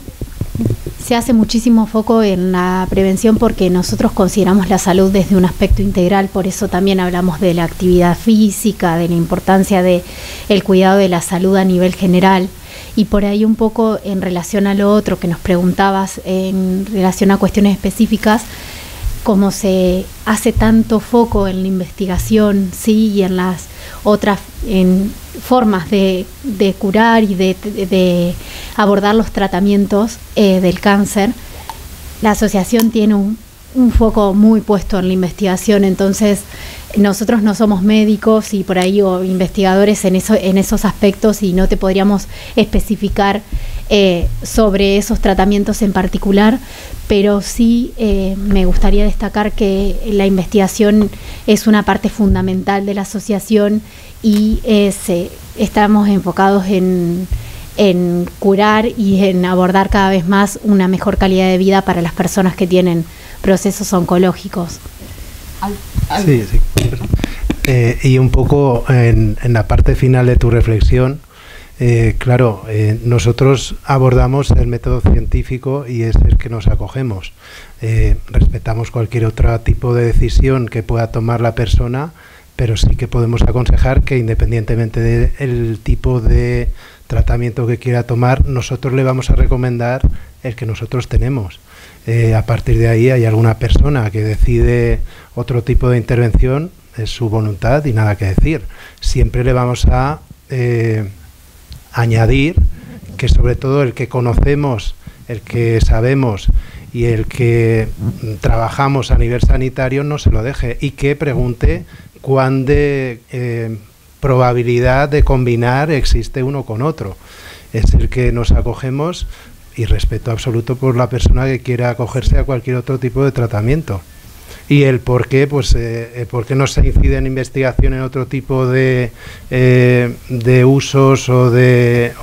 se hace muchísimo foco en la prevención porque nosotros consideramos la salud desde un aspecto integral, por eso también hablamos de la actividad física, de la importancia de el cuidado de la salud a nivel general. Y por ahí un poco en relación a lo otro que nos preguntabas, en relación a cuestiones específicas, como se hace tanto foco en la investigación, sí, y en las otras formas de curar y de abordar los tratamientos del cáncer, la asociación tiene un foco muy puesto en la investigación. Entonces nosotros no somos médicos y por ahí o investigadores en esos aspectos, y no te podríamos especificar sobre esos tratamientos en particular, pero sí me gustaría destacar que la investigación es una parte fundamental de la asociación y estamos enfocados en curar y en abordar cada vez más una mejor calidad de vida para las personas que tienen procesos oncológicos. Sí. Y un poco en la parte final de tu reflexión, nosotros abordamos el método científico y es el que nos acogemos. Respetamos cualquier otro tipo de decisión que pueda tomar la persona, pero sí que podemos aconsejar que independientemente del tipo de tratamiento que quiera tomar, nosotros le vamos a recomendar el que nosotros tenemos. A partir de ahí hay alguna persona que decide otro tipo de intervención, es su voluntad y nada que decir. Siempre le vamos a añadir que sobre todo el que conocemos, el que sabemos y el que trabajamos a nivel sanitario no se lo deje y que pregunte cuán de probabilidad de combinar existe uno con otro. Es el que nos acogemos y respeto absoluto por la persona que quiera acogerse a cualquier otro tipo de tratamiento. Y el por qué, pues, por qué no se incide en investigación en otro tipo de usos o de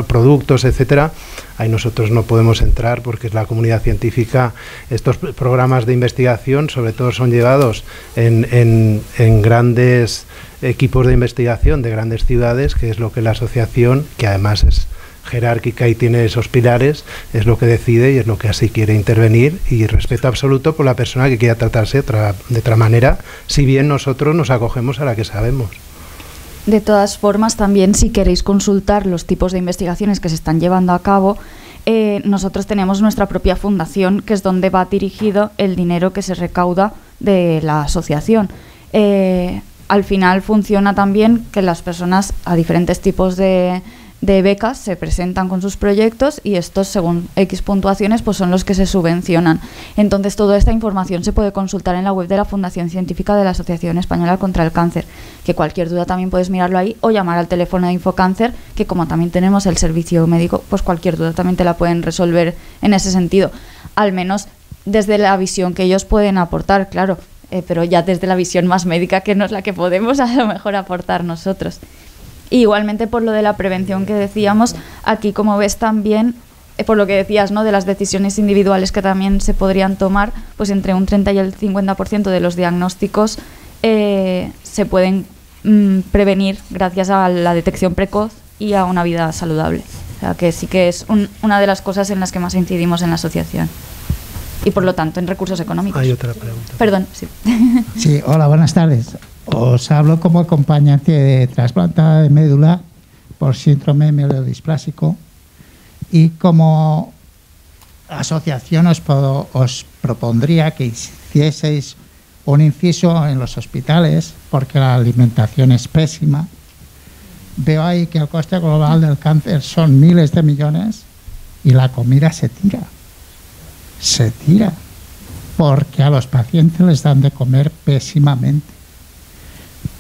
productos, etcétera. Ahí nosotros no podemos entrar porque es la comunidad científica. Estos programas de investigación sobre todo son llevados en grandes equipos de investigación de grandes ciudades, que es lo que la asociación, que además es jerárquica y tiene esos pilares, es lo que decide y es lo que así quiere intervenir, y respeto absoluto por la persona que quiera tratarse de otra manera, si bien nosotros nos acogemos a la que sabemos. De todas formas, también si queréis consultar los tipos de investigaciones que se están llevando a cabo, nosotros tenemos nuestra propia fundación, que es donde va dirigido el dinero que se recauda de la asociación. Al final funciona también que las personas a diferentes tipos de becas se presentan con sus proyectos y estos, según X puntuaciones, pues son los que se subvencionan. Entonces toda esta información se puede consultar en la web de la Fundación Científica de la Asociación Española contra el Cáncer, que cualquier duda también puedes mirarlo ahí o llamar al teléfono de Infocáncer, que como también tenemos el servicio médico, pues cualquier duda también te la pueden resolver en ese sentido, al menos desde la visión que ellos pueden aportar, claro, pero ya desde la visión más médica, que no es la que podemos a lo mejor aportar nosotros. Igualmente por lo de la prevención que decíamos, aquí como ves también, por lo que decías, ¿no?, de las decisiones individuales que también se podrían tomar, pues entre un 30 y el 50% de los diagnósticos se pueden prevenir gracias a la detección precoz y a una vida saludable. O sea que sí que es una de las cosas en las que más incidimos en la asociación. Y por lo tanto en recursos económicos. Hay otra pregunta. Perdón, sí. Sí, hola, buenas tardes. Os hablo como acompañante de trasplantada de médula por síndrome mielodisplásico y como asociación os propondría que hicieseis un inciso en los hospitales porque la alimentación es pésima. Veo ahí que el coste global del cáncer son miles de millones y la comida se tira porque a los pacientes les dan de comer pésimamente.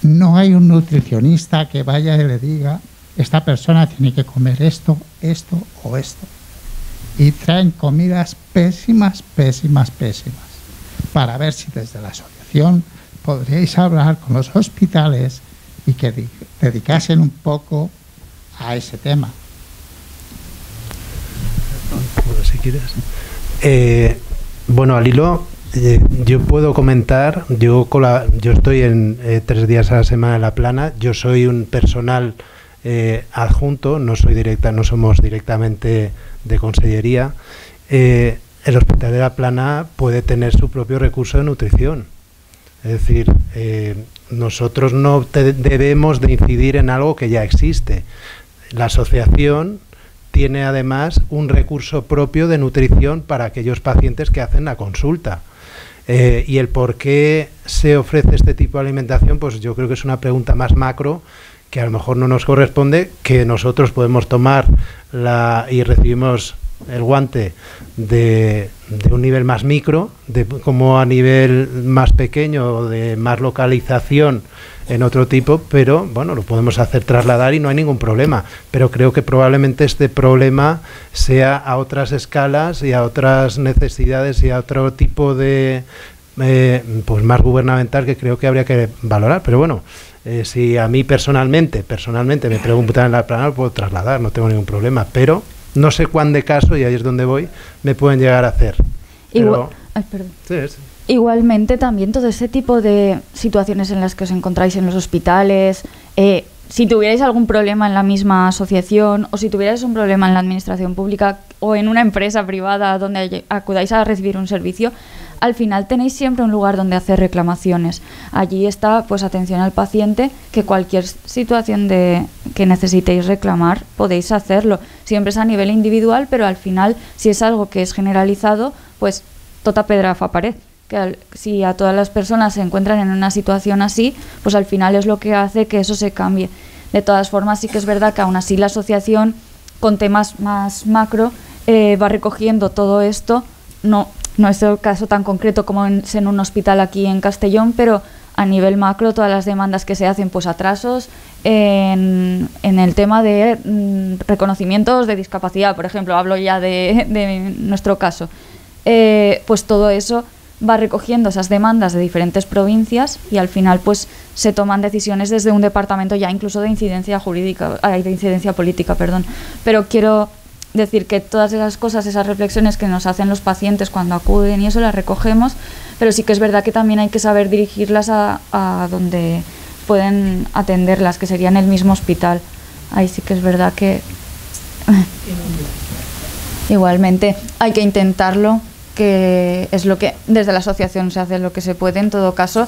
No hay un nutricionista que vaya y le diga, esta persona tiene que comer esto, esto o esto. Y traen comidas pésimas, para ver si desde la asociación podríais hablar con los hospitales y que dedicasen un poco a ese tema. Bueno, si quieres. Bueno, al hilo, yo puedo comentar, yo estoy en 3 días a la semana en La Plana, yo soy un personal adjunto, no somos directamente de consellería, el Hospital de la Plana puede tener su propio recurso de nutrición. Es decir, nosotros no debemos de incidir en algo que ya existe. La asociación tiene además un recurso propio de nutrición para aquellos pacientes que hacen la consulta. Y el por qué se ofrece este tipo de alimentación, pues yo creo que es una pregunta más macro que a lo mejor no nos corresponde, que nosotros podemos tomar y recibimos el guante de un nivel más micro, como a nivel más pequeño o de más localización en otro tipo, pero bueno, lo podemos hacer trasladar y no hay ningún problema. Pero creo que probablemente este problema sea a otras escalas y a otras necesidades y a otro tipo de pues más gubernamental, que creo que habría que valorar. Pero bueno, si a mí personalmente me preguntan en la plana, lo puedo trasladar, no tengo ningún problema, pero no sé cuán de caso, y ahí es donde voy, me pueden llegar a hacer. Igualmente también todo ese tipo de situaciones en las que os encontráis en los hospitales, si tuvierais algún problema en la misma asociación o si tuvierais un problema en la administración pública o en una empresa privada donde acudáis a recibir un servicio, al final tenéis siempre un lugar donde hacer reclamaciones. Allí está pues atención al paciente, que cualquier situación que necesitéis reclamar podéis hacerlo. Siempre es a nivel individual, pero al final si es algo que es generalizado, pues tota pedra fa pared. Que si a todas las personas se encuentran en una situación así, pues al final es lo que hace que eso se cambie. De todas formas, sí que es verdad que aún así la asociación, con temas más macro, va recogiendo todo esto. No es el caso tan concreto como en un hospital aquí en Castellón, pero a nivel macro todas las demandas que se hacen, pues atrasos en el tema de reconocimientos de discapacidad, por ejemplo, hablo ya de nuestro caso, pues todo eso va recogiendo esas demandas de diferentes provincias y al final pues se toman decisiones desde un departamento ya incluso de incidencia política, pero quiero decir que todas esas cosas, esas reflexiones que nos hacen los pacientes cuando acuden y eso las recogemos, pero sí que es verdad que también hay que saber dirigirlas a donde pueden atenderlas, que sería en el mismo hospital. Ahí sí que es verdad que igualmente hay que intentarlo, que es lo que desde la asociación se hace lo que se puede en todo caso,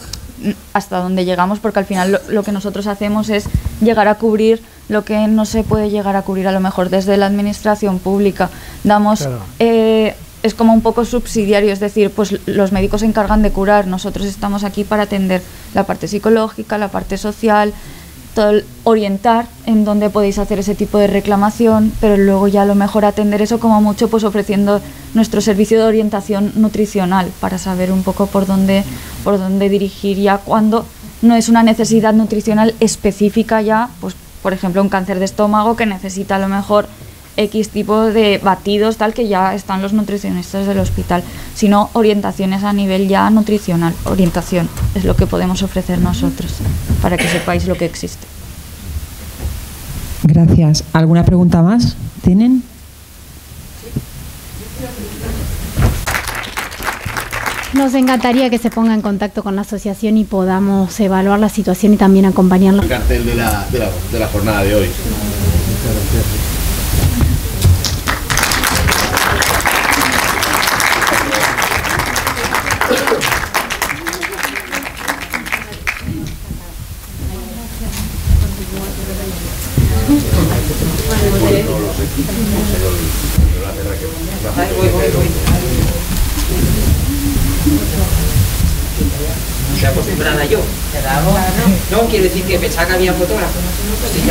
hasta donde llegamos, porque al final lo que nosotros hacemos es llegar a cubrir lo que no se puede llegar a cubrir a lo mejor desde la administración pública. Damos, claro. Es como un poco subsidiario, es decir, pues los médicos se encargan de curar, nosotros estamos aquí para atender la parte psicológica, la parte social, todo orientar en dónde podéis hacer ese tipo de reclamación, pero luego ya a lo mejor atender eso como mucho, pues ofreciendo nuestro servicio de orientación nutricional para saber un poco por dónde dirigir ya cuando no es una necesidad nutricional específica ya, pues por ejemplo un cáncer de estómago que necesita a lo mejor X tipo de batidos, tal, que ya están los nutricionistas del hospital, sino orientaciones a nivel ya nutricional. Orientación es lo que podemos ofrecer nosotros para que sepáis lo que existe. Gracias. ¿Alguna pregunta más? ¿Tienen? Nos encantaría que se ponga en contacto con la asociación y podamos evaluar la situación y también acompañarla. El cartel de la jornada de hoy. Estoy acostumbrada yo. No, quiero decir que pensaba que había fotógrafos. Sí,